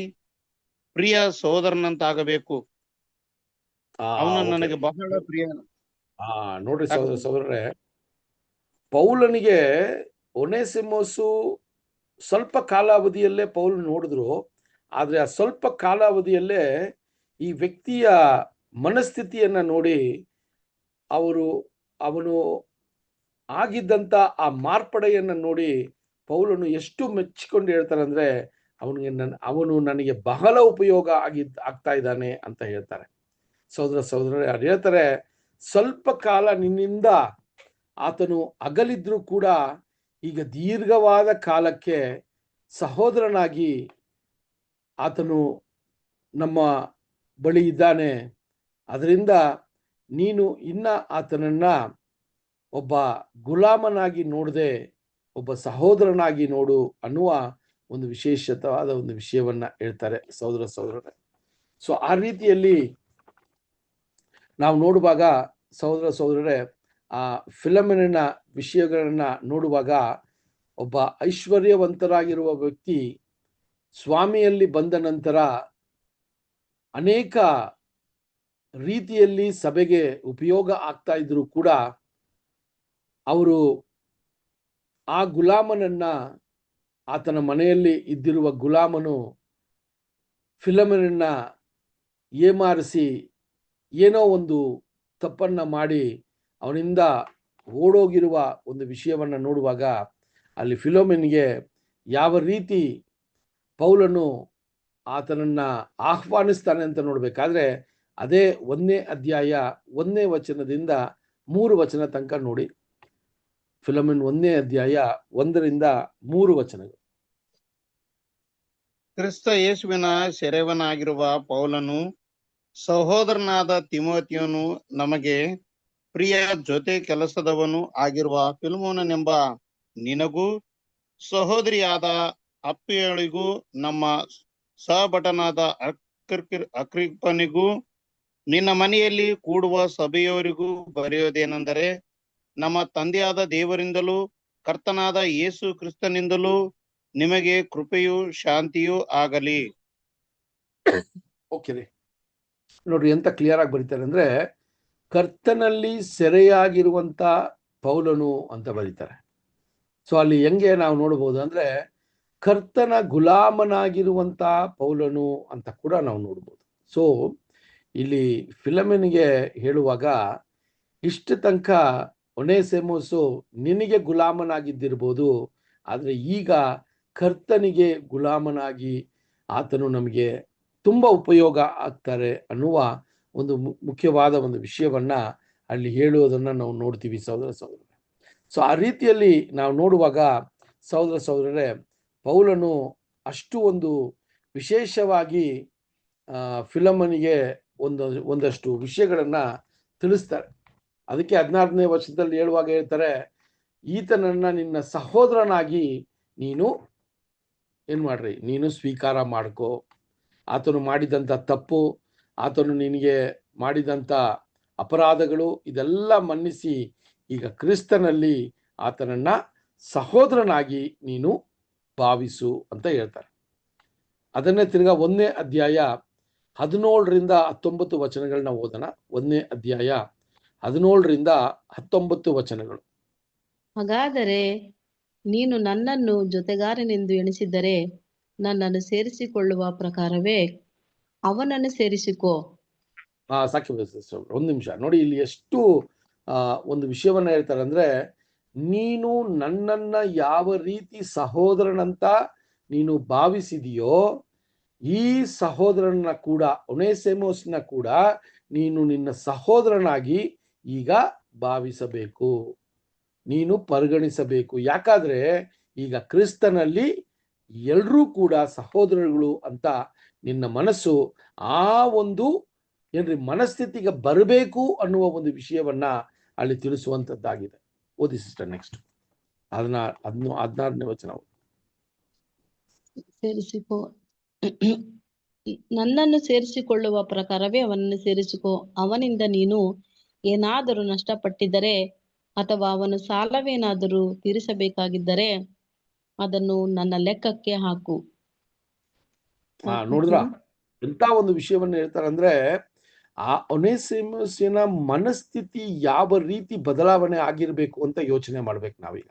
ಪ್ರಿಯ ಸಹೋದರನಂತಾಗಬೇಕು. ಅವನು ಓಕೆ. ನನಗೆ ಬಹಳ ಪ್ರಿಯ. ನೋಡ್ರಿ ಸಾಕು. ಸಹೋದರರೇ, ಪೌಲನಿಗೆ ಒನೇಸಿಮೋಸು ಸ್ವಲ್ಪ ಕಾಲಾವಧಿಯಲ್ಲೇ ಪೌಲ್ ನೋಡಿದ್ರು. ಆದ್ರೆ ಆ ಸ್ವಲ್ಪ ಕಾಲಾವಧಿಯಲ್ಲೇ ಈ ವ್ಯಕ್ತಿಯ ಮನಸ್ಥಿತಿಯನ್ನ ನೋಡಿ ಅವನು ಆಗಿದ್ದಂತ ಆ ಮಾರ್ಪಡೆಯನ್ನ ನೋಡಿ ಪೌಲನು ಎಷ್ಟು ಮೆಚ್ಚಿಕೊಂಡು ಹೇಳ್ತಾರೆ ಅಂದ್ರೆ, ಅವನು ನನಗೆ ಬಹಳ ಉಪಯೋಗ ಆಗ್ತಾ ಇದ್ದಾನೆ ಅಂತ ಹೇಳ್ತಾರೆ. ಸಹೋದರರೇ, ಅವ್ರು ಹೇಳ್ತಾರೆ, ಸ್ವಲ್ಪ ಕಾಲ ನಿನ್ನಿಂದ ಆತನು ಅಗಲಿದ್ರು ಕೂಡ ಈಗ ದೀರ್ಘವಾದ ಕಾಲಕ್ಕೆ ಸಹೋದರನಾಗಿ ಆತನು ನಮ್ಮ ಬಳಿ ಇದ್ದಾನೆ. ಅದರಿಂದ ನೀನು ಇನ್ನ ಆತನನ್ನ ಒಬ್ಬ ಗುಲಾಮನಾಗಿ ನೋಡದೆ ಒಬ್ಬ ಸಹೋದರನಾಗಿ ನೋಡು ಅನ್ನುವ ಒಂದು ವಿಶೇಷವಾದ ಒಂದು ವಿಷಯವನ್ನ ಹೇಳ್ತಾರೆ ಸಹೋದರರೇ. ಸೊ ಆ ರೀತಿಯಲ್ಲಿ ನಾವು ನೋಡುವಾಗ ಸಹೋದರರೇ, ಆ ಫಿಲಮಿನ ವಿಷಯಗಳನ್ನ ನೋಡುವಾಗ ಒಬ್ಬ ಐಶ್ವರ್ಯವಂತರಾಗಿರುವ ವ್ಯಕ್ತಿ ಸ್ವಾಮಿಯಲ್ಲಿ ಬಂದ ನಂತರ ಅನೇಕ ರೀತಿಯಲ್ಲಿ ಸಭೆಗೆ ಉಪಯೋಗ ಆಗ್ತಾ ಇದ್ರು ಕೂಡ ಅವರು ಆ ಗುಲಾಮನನ್ನ, ಆತನ ಮನೆಯಲ್ಲಿ ಇದ್ದಿರುವ ಗುಲಾಮನು ಫಿಲಮಿನನ್ನ ಏಮಾರಿಸಿ ಏನೋ ಒಂದು ತಪ್ಪನ್ನ ಮಾಡಿ ಅವನಿಂದ ಓಡೋಗಿರುವ ಒಂದು ವಿಷಯವನ್ನ ನೋಡುವಾಗ ಅಲ್ಲಿ ಫಿಲೋಮಿನ್ಗೆ ಯಾವ ರೀತಿ ಪೌಲನು ಆತನನ್ನ ಆಹ್ವಾನಿಸ್ತಾನೆ ಅಂತ ನೋಡ್ಬೇಕಾದ್ರೆ ಅದೇ 1ನೇ ಅಧ್ಯಾಯ 1ನೇ ವಚನದಿಂದ 3 ವಚನ ತನಕ ನೋಡಿ. ಫಿಲಮಿನ್ 1ನೇ ಅಧ್ಯಾಯ 1ರಿಂದ 3 ವಚನಗಳು. ಕ್ರಿಸ್ತ ಯೇಸುವಿನ ಸೆರೆಯವನಾಗಿರುವ ಪೌಲನು, ಸಹೋದರನಾದ ತಿಮೋತಿಯನು, ನಮಗೆ ಪ್ರಿಯ ಜೊತೆ ಕೆಲಸದವನು ಆಗಿರುವ ಫಿಲ್ಮೋನನೆಂಬ ನಿನಗೂ, ಸಹೋದರಿಯಾದ ಅಪ್ಪಿಯಳಿಗೂ, ನಮ್ಮ ಸಹಭಟನಾದ ಅಕ್ರಿಪ್ಪನಿಗೂ, ನಿನ್ನ ಮನೆಯಲ್ಲಿ ಕೂಡುವ ಸಭೆಯವರಿಗೂ ಬರೆಯೋದೇನೆಂದರೆ, ನಮ್ಮ ತಂದೆಯಾದ ದೇವರಿಂದಲೂ ಕರ್ತನಾದ ಯೇಸು ಕ್ರಿಸ್ತನಿಂದಲೂ ನಿಮಗೆ ಕೃಪೆಯೂ ಶಾಂತಿಯೂ ಆಗಲಿ. ಓಕೆ ರೀ, ನೋಡ್ರಿ ಎಂತ ಕ್ಲಿಯರ್ ಆಗಿ ಬರೀತಾರೆ ಅಂದ್ರೆ, ಕರ್ತನಲ್ಲಿ ಸೆರೆಯಾಗಿರುವಂತ ಪೌಲನು ಅಂತ ಬರೀತಾರೆ. ಸೊ ಅಲ್ಲಿ ಹೆಂಗೆ ನಾವು ನೋಡಬಹುದು ಅಂದ್ರೆ, ಕರ್ತನ ಗುಲಾಮನಾಗಿರುವಂತ ಪೌಲನು ಅಂತ ಕೂಡ ನಾವು ನೋಡ್ಬೋದು. ಸೊ ಇಲ್ಲಿ ಫಿಲಮಿನ್ಗೆ ಹೇಳುವಾಗ ಇಷ್ಟು ತನಕ ಒನೇಸಿಮೋಸು ನಿನಗೆ ಗುಲಾಮನಾಗಿದ್ದಿರ್ಬೋದು, ಆದ್ರೆ ಈಗ ಕರ್ತನಿಗೆ ಗುಲಾಮನಾಗಿ ಆತನು ನಮಗೆ ತುಂಬಾ ಉಪಯೋಗ ಆಗ್ತಾರೆ ಅನ್ನುವ ಒಂದು ಮುಖ್ಯವಾದ ಒಂದು ವಿಷಯವನ್ನ ಅಲ್ಲಿ ಹೇಳುವುದನ್ನ ನಾವು ನೋಡ್ತೀವಿ ಸಹೋದರರೇ. ಸೊ ಆ ರೀತಿಯಲ್ಲಿ ನಾವು ನೋಡುವಾಗ ಸಹೋದರರೇ, ಪೌಲನು ಅಷ್ಟು ಒಂದು ವಿಶೇಷವಾಗಿ ಫಿಲಮನಿಗೆ ಒಂದಷ್ಟು ವಿಷಯಗಳನ್ನ ತಿಳಿಸ್ತಾರೆ. ಅದಕ್ಕೆ 16ನೇ ವರ್ಷದಲ್ಲಿ ಹೇಳುವಾಗ ಹೇಳ್ತಾರೆ, ಈತನನ್ನ ನಿನ್ನ ಸಹೋದರನಾಗಿ ನೀನು ನೀನು ಸ್ವೀಕಾರ ಮಾಡ್ಕೋ. ಆತನು ಮಾಡಿದಂಥ ತಪ್ಪು, ಆತನು ನಿನಗೆ ಮಾಡಿದಂಥ ಅಪರಾಧಗಳು ಇದೆಲ್ಲ ಮನ್ನಿಸಿ ಈಗ ಕ್ರಿಸ್ತನಲ್ಲಿ ಆತನನ್ನ ಸಹೋದರನಾಗಿ ನೀನು ಭಾವಿಸು ಅಂತ ಹೇಳ್ತಾರೆ. ಅದನ್ನೇ ತಿರ್ಗಾ 1ನೇ ಅಧ್ಯಾಯ 17ರಿಂದ 19 ವಚನಗಳನ್ನ ಓದೋಣ. 1ನೇ ಅಧ್ಯಾಯ 17ರಿಂದ 19 ವಚನಗಳು. ಹಾಗಾದರೆ ನೀನು ನನ್ನನ್ನು ಜೊತೆಗಾರನೆಂದು ಎಣಿಸಿದ್ದರೆ ನನ್ನನ್ನು ಸೇರಿಸಿಕೊಳ್ಳುವ ಪ್ರಕಾರವೇ ಅವನನ್ನು ಸೇರಿಸಿಕೋ. ಸಾಕಿ ಒಂದು ನಿಮಿಷ ನೋಡಿ, ಇಲ್ಲಿ ಎಷ್ಟು ಒಂದು ವಿಷಯವನ್ನ ಹೇಳ್ತಾರೆ ಅಂದ್ರೆ, ನೀನು ನನ್ನನ್ನ ಯಾವ ರೀತಿ ಸಹೋದರನಂತ ನೀನು ಭಾವಿಸಿದೆಯೋ ಈ ಸಹೋದರನ ಕೂಡ, ಒನೇಸಿಮೋಸ್ನ ಕೂಡ ನೀನು ನಿನ್ನ ಸಹೋದರನಾಗಿ ಈಗ ಭಾವಿಸಬೇಕು, ನೀನು ಪರಿಗಣಿಸಬೇಕು. ಯಾಕಾದ್ರೆ ಈಗ ಕ್ರಿಸ್ತನಲ್ಲಿ ಎಲ್ಲರೂ ಕೂಡ ಸಹೋದರಗಳು ಅಂತ ನಿನ್ನ ಮನಸ್ಸು ಆ ಒಂದು ಮನಸ್ಥಿತಿಗೆ ಬರಬೇಕು ಅನ್ನುವ ಒಂದು ವಿಷಯವನ್ನ ಅಲ್ಲಿ ತಿಳಿಸುವಂತದ್ದಾಗಿದೆ. ಓದಿ ಸಿಸ್ಟರ್, ನೆಕ್ಸ್ಟ್ 16ನೇ ವಚನ. ಸೇರಿಸಿಕೋ, ನನ್ನನ್ನು ಸೇರಿಸಿಕೊಳ್ಳುವ ಪ್ರಕಾರವೇ ಅವನನ್ನು ಸೇರಿಸಿಕೋ. ಅವನಿಂದ ನೀನು ಏನಾದರೂ ನಷ್ಟಪಟ್ಟಿದ್ದರೆ ಅಥವಾ ಅವನ ಸಾಲವೇನಾದರೂ ತೀರಿಸಬೇಕಾಗಿದ್ದರೆ ಅದನ್ನು ನನ್ನ ಲೆಕ್ಕಕ್ಕೆ ಹಾಕು. ನೋಡಿದ್ರ ಎಂತ ಒಂದು ವಿಷಯವನ್ನ ಹೇಳ್ತಾರೆ ಅಂದ್ರೆ, ಆ ಒನೇಸಿಮಸ್ನ ಮನಸ್ಥಿತಿ ಯಾವ ರೀತಿ ಬದಲಾವಣೆ ಆಗಿರ್ಬೇಕು ಅಂತ ಯೋಚನೆ ಮಾಡ್ಬೇಕು ನಾವೀಗ.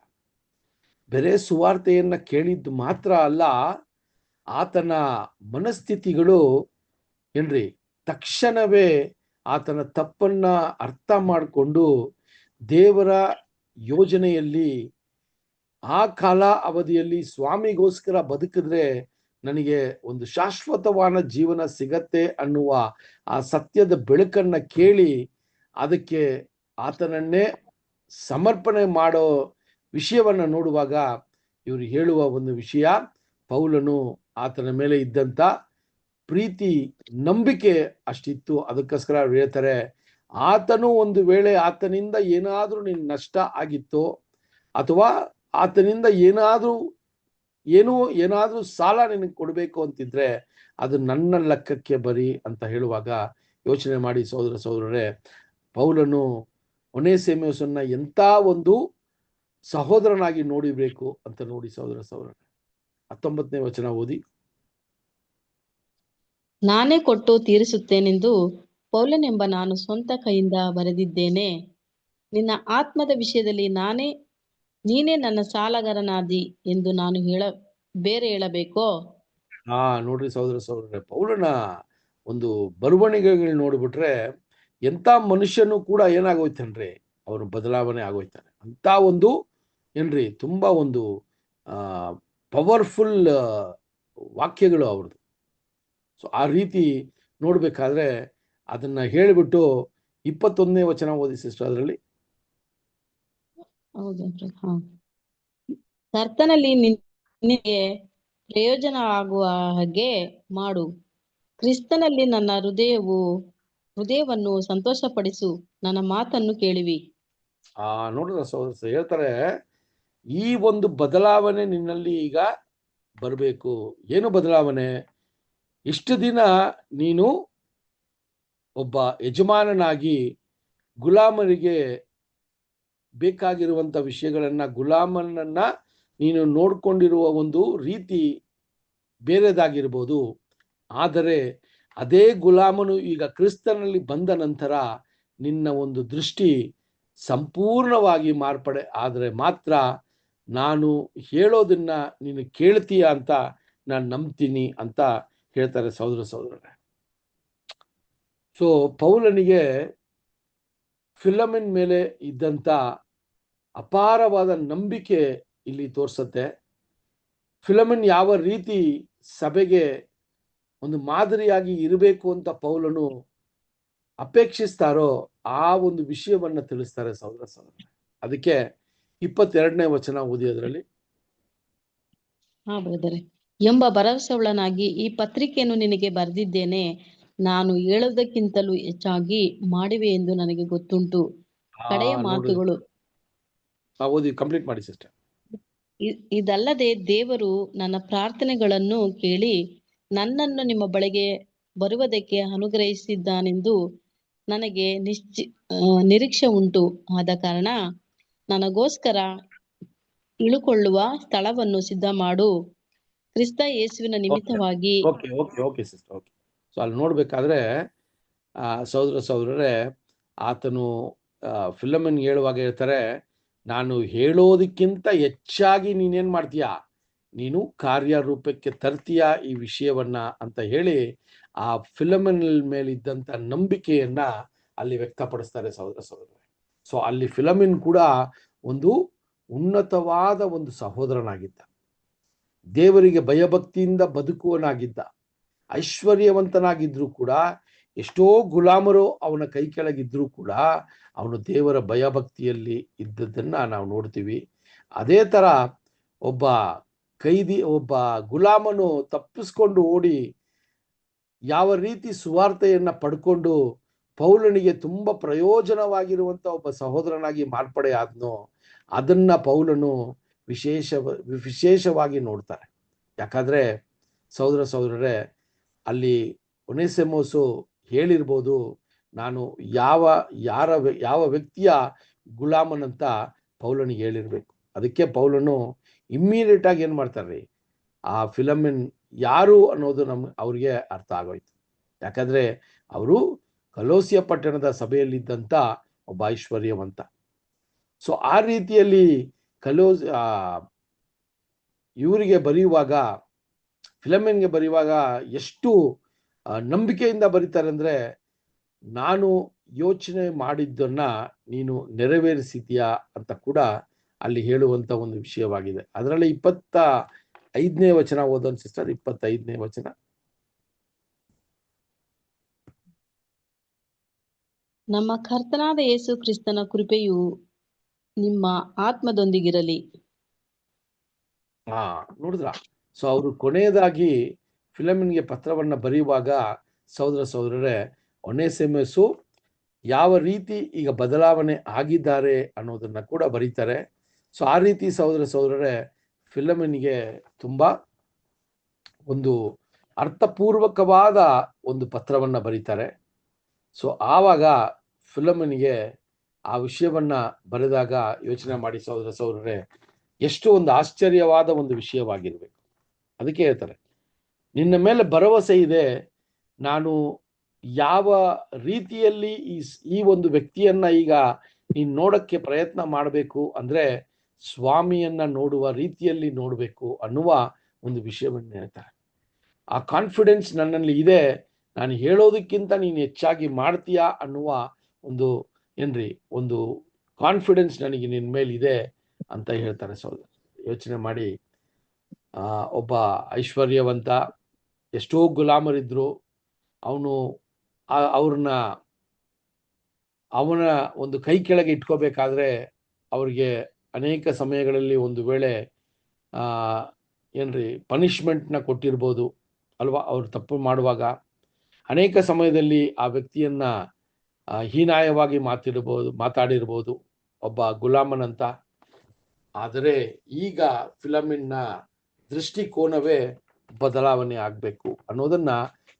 ಬೇರೆ ಸುವಾರ್ತೆಯನ್ನ ಕೇಳಿದ್ದು ಮಾತ್ರ ಅಲ್ಲ, ಆತನ ಮನಸ್ಥಿತಿಗಳು ಏನ್ರಿ ತಕ್ಷಣವೇ ಆತನ ತಪ್ಪನ್ನ ಅರ್ಥ ಮಾಡಿಕೊಂಡು ದೇವರ ಯೋಜನೆಯಲ್ಲಿ ಆ ಕಾಲ ಅವಧಿಯಲ್ಲಿ ಸ್ವಾಮಿಗೋಸ್ಕರ ಬದುಕಿದ್ರೆ ನನಗೆ ಒಂದು ಶಾಶ್ವತವಾದ ಜೀವನ ಸಿಗತ್ತೆ ಅನ್ನುವ ಆ ಸತ್ಯದ ಬೆಳಕನ್ನ ಕೇಳಿ ಅದಕ್ಕೆ ಆತನನ್ನೇ ಸಮರ್ಪಣೆ ಮಾಡೋ ವಿಷಯವನ್ನ ನೋಡುವಾಗ ಇವರು ಹೇಳುವ ಒಂದು ವಿಷಯ, ಪೌಲನು ಆತನ ಮೇಲೆ ಇದ್ದಂತ ಪ್ರೀತಿ ನಂಬಿಕೆ ಅಷ್ಟಿತ್ತು. ಅದಕ್ಕೋಸ್ಕರ ಅವ್ರು ಹೇಳ್ತಾರೆ, ಆತನು ಒಂದು ವೇಳೆ ಆತನಿಂದ ಏನಾದ್ರೂ ನಿನ್ ನಷ್ಟ ಆಗಿತ್ತೋ ಅಥವಾ ಆತನಿಂದ ಏನಾದ್ರೂ ಸಾಲ ನಿನಗೆ ಕೊಡಬೇಕು ಅಂತಿದ್ರೆ ಅದು ನನ್ನ ಲೆಕ್ಕಕ್ಕೆ ಬರಿ ಅಂತ ಹೇಳುವಾಗ ಯೋಚನೆ ಮಾಡಿ ಸಹೋದರರೇ, ಪೌಲನು ಒನೇಸಿಮೋಸನ್ನ ಎಂತ ಒಂದು ಸಹೋದರನಾಗಿ ನೋಡಿಬೇಕು ಅಂತ ನೋಡಿ ಸಹೋದರರೇ. 19ನೇ ವಚನ ಓದಿ. ನಾನೇ ಕೊಟ್ಟು ತೀರಿಸುತ್ತೇನೆಂದು ಪೌಲನೆಂಬ ನಾನು ಸ್ವಂತ ಕೈಯಿಂದ ಬರೆದಿದ್ದೇನೆ. ನಿನ್ನ ಆತ್ಮದ ವಿಷಯದಲ್ಲಿ ನೀನೇ ನನ್ನ ಸಾಲಗಾರನಾದಿ ಎಂದು ನಾನು ಹೇಳಬೇಕೋ? ನೋಡ್ರಿ ಸಹೋದರರೇ, ಪೌಲನ ಒಂದು ಬರವಣಿಗೆಗಳು ನೋಡ್ಬಿಟ್ರೆ ಎಂತ ಮನುಷ್ಯನು ಕೂಡ ಏನಾಗೋಯ್ತಾನ್ರಿ, ಅವನು ಬದಲಾವಣೆ ಆಗೋಯ್ತಾನೆ. ಅಂತ ಒಂದು ಏನ್ರಿ ತುಂಬಾ ಒಂದು ಪವರ್ಫುಲ್ ವಾಕ್ಯಗಳು ಅವ್ರದ್ದು. ಸೊ ಆ ರೀತಿ ನೋಡ್ಬೇಕಾದ್ರೆ ಅದನ್ನ ಹೇಳಿಬಿಟ್ಟು 21ನೇ ವಚನ ಓದಿ ಸಿಸ್ಟರ್. ಅದರಲ್ಲಿ ಕರ್ತನಲ್ಲಿ ನಿನಗೆ ಪ್ರಯೋಜನ ಆಗುವ ಹಾಗೆ ಮಾಡು. ಕ್ರಿಸ್ತನಲ್ಲಿ ನನ್ನ ಹೃದಯವನ್ನು ಸಂತೋಷಪಡಿಸು. ನನ್ನ ಮಾತನ್ನು ಕೇಳಿವಿ. ನೋಡಿದ್ರ ಸಹೋದರ ಹೇಳ್ತಾರೆ, ಈ ಒಂದು ಬದಲಾವಣೆ ನಿನ್ನಲ್ಲಿ ಈಗ ಬರಬೇಕು. ಏನು ಬದಲಾವಣೆ? ಇಷ್ಟು ದಿನ ನೀನು ಒಬ್ಬ ಯಜಮಾನನಾಗಿ ಗುಲಾಮರಿಗೆ ಬೇಕಾಗಿರುವಂತ ವಿಷಯಗಳನ್ನ, ಗುಲಾಮನನ್ನ ನೀನು ನೋಡ್ಕೊಂಡಿರುವ ಒಂದು ರೀತಿ ಬೇರೆದಾಗಿರ್ಬೋದು. ಆದರೆ ಅದೇ ಗುಲಾಮನು ಈಗ ಕ್ರಿಸ್ತನಲ್ಲಿ ಬಂದ ನಂತರ ನಿನ್ನ ಒಂದು ದೃಷ್ಟಿ ಸಂಪೂರ್ಣವಾಗಿ ಮಾರ್ಪಡೆ ಆದರೆ ಮಾತ್ರ ನಾನು ಹೇಳೋದನ್ನ ನೀನು ಕೇಳ್ತೀಯ ಅಂತ ನಾನು ನಂಬ್ತೀನಿ ಅಂತ ಹೇಳ್ತಾರೆ ಸಹೋದರರೇ. ಸೊ ಪೌಲನಿಗೆ ಫಿಲಮಿನ್ ಮೇಲೆ ಇದ್ದಂತ ಅಪಾರವಾದ ನಂಬಿಕೆ ಇಲ್ಲಿ ತೋರಿಸುತ್ತೆ. ಫಿಲಮಿನ್ ಯಾವ ರೀತಿ ಸಭೆಗೆ ಒಂದು ಮಾದರಿಯಾಗಿ ಇರಬೇಕು ಅಂತ ಪೌಲನು ಅಪೇಕ್ಷಿಸ್ತಾರೋ ಆ ಒಂದು ವಿಷಯವನ್ನ ತಿಳಿಸ್ತಾರೆ ಸಹೋದರರೇ. ಅದಕ್ಕೆ 22ನೇ ವಚನ ಓದಿ. ಅದರಲ್ಲಿ ಎಂಬ ಭರವಸೆಯುಳ್ಳನಾಗಿ ಈ ಪತ್ರಿಕೆಯನ್ನು ನಿನಗೆ ಬರೆದಿದ್ದೇನೆ. ನಾನು ಹೇಳುವುದಕ್ಕಿಂತಲೂ ಹೆಚ್ಚಾಗಿ ಮಾಡಿವೆ ಎಂದು ನನಗೆ ಗೊತ್ತುಂಟು. ಕಡೆಯ ಮಾತುಗಳು ಓದಿ ಕಂಪ್ಲೀಟ್ ಮಾಡಿ ಸಿಸ್ಟರ್. ಇದಲ್ಲದೆ ದೇವರು ನನ್ನ ಪ್ರಾರ್ಥನೆಗಳನ್ನು ಕೇಳಿ ನನ್ನನ್ನು ನಿಮ್ಮ ಬಳಿಗೆ ಬರುವುದಕ್ಕೆ ಅನುಗ್ರಹಿಸಿದ್ದಾನೆಂದು ನನಗೆ ನಿರೀಕ್ಷೆ ಉಂಟು. ಆದ ಕಾರಣ ನನಗೋಸ್ಕರ ಇಳುಕೊಳ್ಳುವ ಸ್ಥಳವನ್ನು ಸಿದ್ಧ ಮಾಡು. ಕ್ರಿಸ್ತ ಯೇಸುವಿನ ನಿಮಿತ್ತವಾಗಿ. Okay sister. ಸೊ ಅಲ್ಲಿ ನೋಡ್ಬೇಕಾದ್ರೆ ಸಹೋದರರೇ, ಆತನು ಫಿಲಮಿನ್ ಹೇಳುವಾಗ ಹೇಳ್ತಾರೆ, ನಾನು ಹೇಳೋದಕ್ಕಿಂತ ಹೆಚ್ಚಾಗಿ ನೀನೇನ್ ಮಾಡ್ತೀಯಾ, ನೀನು ಕಾರ್ಯರೂಪಕ್ಕೆ ತರ್ತೀಯ ಈ ವಿಷಯವನ್ನ ಅಂತ ಹೇಳಿ ಆ ಫಿಲಮಿನ್ ಮೇಲಿದ್ದಂತ ನಂಬಿಕೆಯನ್ನ ಅಲ್ಲಿ ವ್ಯಕ್ತಪಡಿಸ್ತಾರೆ ಸಹೋದರರೇ. ಸೊ ಅಲ್ಲಿ ಫಿಲಮಿನ್ ಕೂಡ ಒಂದು ಉನ್ನತವಾದ ಒಂದು ಸಹೋದರನಾಗಿದ್ದ, ದೇವರಿಗೆ ಭಯಭಕ್ತಿಯಿಂದ ಬದುಕುವನಾಗಿದ್ದ, ಐಶ್ವರ್ಯವಂತನಾಗಿದ್ರು ಕೂಡ, ಎಷ್ಟೋ ಗುಲಾಮರು ಅವನ ಕೈ ಕೆಳಗಿದ್ರು ಕೂಡ ಅವನು ದೇವರ ಭಯಭಕ್ತಿಯಲ್ಲಿ ಇದ್ದದನ್ನ ನಾವು ನೋಡ್ತೀವಿ. ಅದೇ ತರ ಒಬ್ಬ ಗುಲಾಮನು ತಪ್ಪಿಸ್ಕೊಂಡು ಓಡಿ ಯಾವ ರೀತಿ ಸುವಾರ್ತೆಯನ್ನ ಪಡ್ಕೊಂಡು ಪೌಲನಿಗೆ ತುಂಬಾ ಪ್ರಯೋಜನವಾಗಿರುವಂತ ಒಬ್ಬ ಸಹೋದರನಾಗಿ ಮಾರ್ಪಡೆ ಆದ್ನೋ ಅದನ್ನ ಪೌಲನು ವಿಶೇಷವಾಗಿ ನೋಡ್ತಾರೆ. ಯಾಕಂದ್ರೆ ಸಹೋದರರೇ, ಅಲ್ಲಿ ಒನೇಸಿಮೋಸು ಹೇಳಿರ್ಬೋದು, ನಾನು ಯಾವ ವ್ಯಕ್ತಿಯ ಗುಲಾಮನಂತ ಪೌಲನಿಗೆ ಹೇಳಿರ್ಬೇಕು. ಅದಕ್ಕೆ ಪೌಲನು ಇಮ್ಮಿಡಿಯೇಟ್ ಆಗಿ ಏನು ಮಾಡ್ತಾರ್ರಿ, ಆ ಫಿಲಮಿನ್ ಯಾರು ಅನ್ನೋದು ಅವ್ರಿಗೆ ಅರ್ಥ ಆಗೋಯ್ತು. ಯಾಕಂದ್ರೆ ಅವರು ಕಲೋಸಿಯ ಪಟ್ಟಣದ ಸಭೆಯಲ್ಲಿದ್ದಂಥ ಒಬ್ಬ ಐಶ್ವರ್ಯವಂತ. ಸೊ ಆ ರೀತಿಯಲ್ಲಿ ಇವರಿಗೆ ಬರೆಯುವಾಗ, ಫಿಲಮಿನ್ಗೆ ಬರೆಯುವಾಗ ಎಷ್ಟು ನಂಬಿಕೆಯಿಂದ ಬರೀತಾರೆ ಅಂದರೆ, ನಾನು ಯೋಚನೆ ಮಾಡಿದ್ದನ್ನ ನೀನು ನೆರವೇರಿಸಿದ್ಯಾ ಅಂತ ಕೂಡ ಅಲ್ಲಿ ಹೇಳುವಂತ ಒಂದು ವಿಷಯವಾಗಿದೆ. ಅದರಲ್ಲಿ 25ನೇ ವಚನ ಓದೋಣ ಸಿಸ್ಟರ್. 25ನೇ ವಚನ. ನಮ್ಮ ಕರ್ತನಾದ ಯೇಸು ಕ್ರಿಸ್ತನ ಕೃಪೆಯು ನಿಮ್ಮ ಆತ್ಮದೊಂದಿಗಿರಲಿ. ನೋಡಿದ್ರ? ಸೊ ಅವರು ಕೊನೆಯದಾಗಿ ಫಿಲಮಿನ್ಗೆ ಪತ್ರವನ್ನ ಬರೆಯುವಾಗ ಸಹೋದರರೇ, ಒನೇಸಿಮಸು ಯಾವ ರೀತಿ ಈಗ ಬದಲಾವಣೆ ಆಗಿದ್ದಾರೆ ಅನ್ನೋದನ್ನ ಕೂಡ ಬರೀತಾರೆ. ಸೊ ಆ ರೀತಿ ಸಹೋದರರೇ, ಫಿಲಮಿನ್ಗೆ ತುಂಬಾ ಒಂದು ಅರ್ಥಪೂರ್ವಕವಾದ ಒಂದು ಪತ್ರವನ್ನ ಬರೀತಾರೆ. ಸೊ ಆವಾಗ ಫಿಲಮಿನ್ಗೆ ಆ ವಿಷಯವನ್ನ ಬರೆದಾಗ ಯೋಚನೆ ಮಾಡಿ ಸಹೋದರರೇ, ಎಷ್ಟು ಒಂದು ಆಶ್ಚರ್ಯವಾದ ಒಂದು ವಿಷಯವಾಗಿರ್ಬೇಕು. ಅದಕ್ಕೆ ಹೇಳ್ತಾರೆ, ನಿನ್ನ ಮೇಲೆ ಭರವಸೆ ಇದೆ, ನಾನು ಯಾವ ರೀತಿಯಲ್ಲಿ ಈ ಒಂದು ವ್ಯಕ್ತಿಯನ್ನ ಈಗ ನೀನು ನೋಡಕ್ಕೆ ಪ್ರಯತ್ನ ಮಾಡಬೇಕು ಅಂದ್ರೆ ಸ್ವಾಮಿಯನ್ನ ನೋಡುವ ರೀತಿಯಲ್ಲಿ ನೋಡಬೇಕು ಅನ್ನುವ ಒಂದು ವಿಷಯವನ್ನು ಹೇಳ್ತಾರೆ. ಆ ಕಾನ್ಫಿಡೆನ್ಸ್ ನನ್ನಲ್ಲಿ ಇದೆ, ನಾನು ಹೇಳೋದಕ್ಕಿಂತ ನೀನು ಹೆಚ್ಚಾಗಿ ಮಾಡ್ತೀಯಾ ಅನ್ನುವ ಒಂದು ಕಾನ್ಫಿಡೆನ್ಸ್ ನನಗೆ ನಿನ್ನ ಮೇಲಿದೆ ಅಂತ ಹೇಳ್ತಾರೆ. ಯೋಚನೆ ಮಾಡಿ, ಒಬ್ಬ ಐಶ್ವರ್ಯವಂತ, ಎಷ್ಟೋ ಗುಲಾಮರಿದ್ರು, ಅವನ ಒಂದು ಕೈ ಕೆಳಗೆ ಇಟ್ಕೋಬೇಕಾದ್ರೆ ಅವ್ರಿಗೆ ಅನೇಕ ಸಮಯಗಳಲ್ಲಿ ಒಂದು ವೇಳೆ ಪನಿಷ್ಮೆಂಟ್ನ ಕೊಟ್ಟಿರ್ಬೋದು ಅಲ್ವಾ. ಅವ್ರು ತಪ್ಪು ಮಾಡುವಾಗ ಅನೇಕ ಸಮಯದಲ್ಲಿ ಆ ವ್ಯಕ್ತಿಯನ್ನ ಹೀನಾಯವಾಗಿ ಮಾತಾಡಿರ್ಬೋದು ಒಬ್ಬ ಗುಲಾಮನಂತ. ಆದರೆ ಈಗ ಫಿಲಮಿನ್ನ ದೃಷ್ಟಿಕೋನವೇ ಬದಲಾವಣೆ ಆಗಬೇಕು ಅನ್ನೋದನ್ನ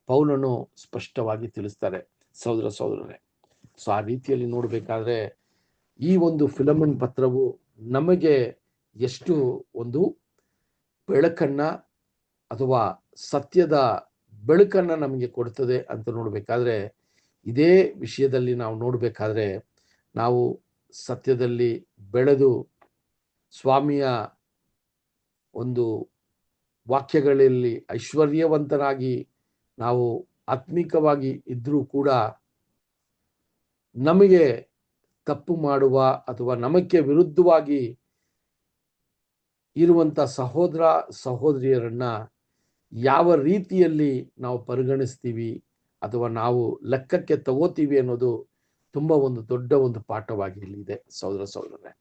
ಪೌಲನು ಸ್ಪಷ್ಟವಾಗಿ ತಿಳಿಸ್ತಾರೆ ಸಹೋದರರೇ. ಸೊ ಆ ರೀತಿಯಲ್ಲಿ ನೋಡಬೇಕಾದ್ರೆ ಈ ಒಂದು ಫಿಲಮಿನ್ ಪತ್ರವು ನಮಗೆ ಎಷ್ಟು ಒಂದು ಬೆಳಕನ್ನ ಅಥವಾ ಸತ್ಯದ ಬೆಳಕನ್ನ ನಮಗೆ ಕೊಡ್ತದೆ ಅಂತ ನೋಡಬೇಕಾದ್ರೆ, ಇದೇ ವಿಷಯದಲ್ಲಿ ನಾವು ನೋಡಬೇಕಾದ್ರೆ ನಾವು ಸತ್ಯದಲ್ಲಿ ಬೆಳೆದು ಸ್ವಾಮಿಯ ಒಂದು ವಾಕ್ಯಗಳಲ್ಲಿ ಐಶ್ವರ್ಯವಂತನಾಗಿ ನಾವು ಆತ್ಮಿಕವಾಗಿ ಇದ್ರೂ ಕೂಡ ನಮಗೆ ತಪ್ಪು ಮಾಡುವ ಅಥವಾ ನಮಗೆ ವಿರುದ್ಧವಾಗಿ ಇರುವಂತ ಸಹೋದರ ಸಹೋದರಿಯರನ್ನ ಯಾವ ರೀತಿಯಲ್ಲಿ ನಾವು ಪರಿಗಣಿಸ್ತೀವಿ ಅಥವಾ ನಾವು ಲೆಕ್ಕಕ್ಕೆ ತಗೋತೀವಿ ಅನ್ನೋದು ತುಂಬಾ ಒಂದು ದೊಡ್ಡ ಒಂದು ಪಾಠವಾಗಿ ಇಲ್ಲಿದೆ ಸಹೋದರರೇ.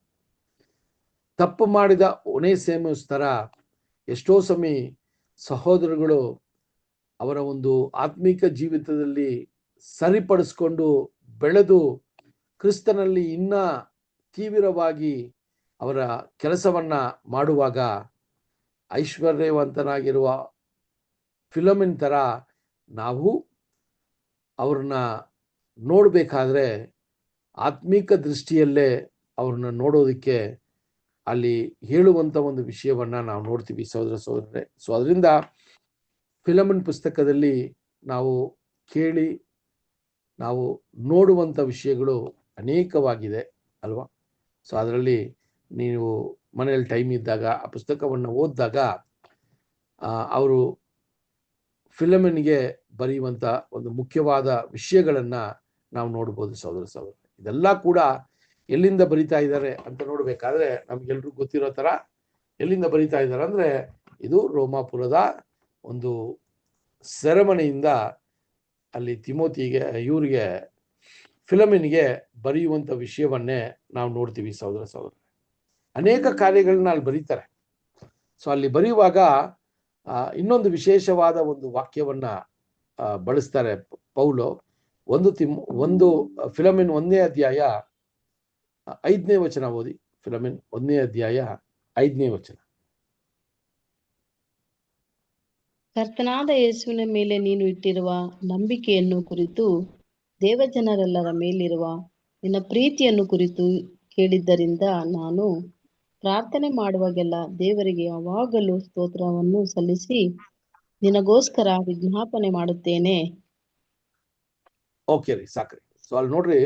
ತಪ್ಪು ಮಾಡಿದ ಒನೇಸಿಮಸ್ ತರ ಎಷ್ಟೋ ಸಮಯ ಸಹೋದರಗಳು ಅವರ ಒಂದು ಆತ್ಮಿಕ ಜೀವಿತದಲ್ಲಿ ಸರಿಪಡಿಸ್ಕೊಂಡು ಬೆಳೆದು ಕ್ರಿಸ್ತನಲ್ಲಿ ಇನ್ನ ತೀವ್ರವಾಗಿ ಅವರ ಕೆಲಸವನ್ನ ಮಾಡುವಾಗ ಐಶ್ವರ್ಯವಂತನಾಗಿರುವ ಫಿಲಮಿನ್ ತರ ನಾವು ಅವ್ರನ್ನ ನೋಡಬೇಕಾದ್ರೆ ಆತ್ಮಿಕ ದೃಷ್ಟಿಯಲ್ಲೇ ಅವ್ರನ್ನ ನೋಡೋದಕ್ಕೆ ಅಲ್ಲಿ ಹೇಳುವಂತ ಒಂದು ವಿಷಯವನ್ನ ನಾವು ನೋಡ್ತೀವಿ ಸಹೋದರರೇ. ಸೊ ಅದರಿಂದ ಫಿಲಮಿನ್ ಪುಸ್ತಕದಲ್ಲಿ ನಾವು ಕೇಳಿ ನಾವು ನೋಡುವಂತ ವಿಷಯಗಳು ಅನೇಕವಾಗಿದೆ ಅಲ್ವಾ. ಸೊ ಅದರಲ್ಲಿ ನೀವು ಮನೆಯಲ್ಲಿ ಟೈಮ್ ಇದ್ದಾಗ ಆ ಪುಸ್ತಕವನ್ನು ಓದಿದಾಗ ಅವರು ಫಿಲಮಿನ್ಗೆ ಬರೆಯುವಂತ ಒಂದು ಮುಖ್ಯವಾದ ವಿಷಯಗಳನ್ನ ನಾವು ನೋಡ್ಬೋದು ಸಹೋದರರೇ. ಇದೆಲ್ಲ ಕೂಡ ಎಲ್ಲಿಂದ ಬರಿತಾ ಇದ್ದಾರೆ ಅಂತ ನೋಡ್ಬೇಕಾದ್ರೆ ನಮ್ಗೆಲ್ರಿಗೂ ಗೊತ್ತಿರೋ ತರ ಎಲ್ಲಿಂದ ಬರಿತಾ ಇದ್ದಾರೆ ಅಂದ್ರೆ ಇದು ರೋಮಾಪುರದ ಒಂದು ಸೆರೆಮನೆಯಿಂದ ಅಲ್ಲಿ ತಿಮೋತಿಗೆ ಇವ್ರಿಗೆ ಫಿಲಮಿನ್ಗೆ ಬರೆಯುವಂತ ವಿಷಯವನ್ನೇ ನಾವು ನೋಡ್ತೀವಿ ಸಹೋದರರೇ. ಅನೇಕ ಕಾರ್ಯಗಳನ್ನ ಅಲ್ಲಿ ಬರೀತಾರೆ. ಸೊ ಅಲ್ಲಿ ಬರೆಯುವಾಗ ಇನ್ನೊಂದು ವಿಶೇಷವಾದ ಒಂದು ವಾಕ್ಯವನ್ನ ಬಳಸ್ತಾರೆ ಪೌಲು. ಒಂದು ಫಿಲಮಿನ್ 1ನೇ ಅಧ್ಯಾಯ 5ನೇ ವಚನ ಓದಿ. ಫಿಲಮಿನ್ 1ನೇ ಅಧ್ಯಾಯ 5ನೇ ವಚನ. ಕರ್ತನಾದ ಯೇಸುವಿನ ಮೇಲೆ ನೀನು ಇಟ್ಟಿರುವ ನಂಬಿಕೆಯನ್ನು ಕುರಿತು ದೇವಜನರೆಲ್ಲರ ಮೇಲಿರುವ ನಿನ್ನ ಪ್ರೀತಿಯನ್ನು ಕುರಿತು ಕೇಳಿದ್ದರಿಂದ ನಾನು ಪ್ರಾರ್ಥನೆ ಮಾಡುವಾಗೆಲ್ಲ ದೇವರಿಗೆ ಯಾವಾಗಲೂ ಸ್ತೋತ್ರವನ್ನು ಸಲ್ಲಿಸಿ ನಿನಗೋಸ್ಕರ ವಿಜ್ಞಾಪನೆ ಮಾಡುತ್ತೇನೆ. ಓಕೆ ರೀ, ಸಾಕ್ರಿ. ಸೊ ಅಲ್ಲಿ ನೋಡ್ರಿ,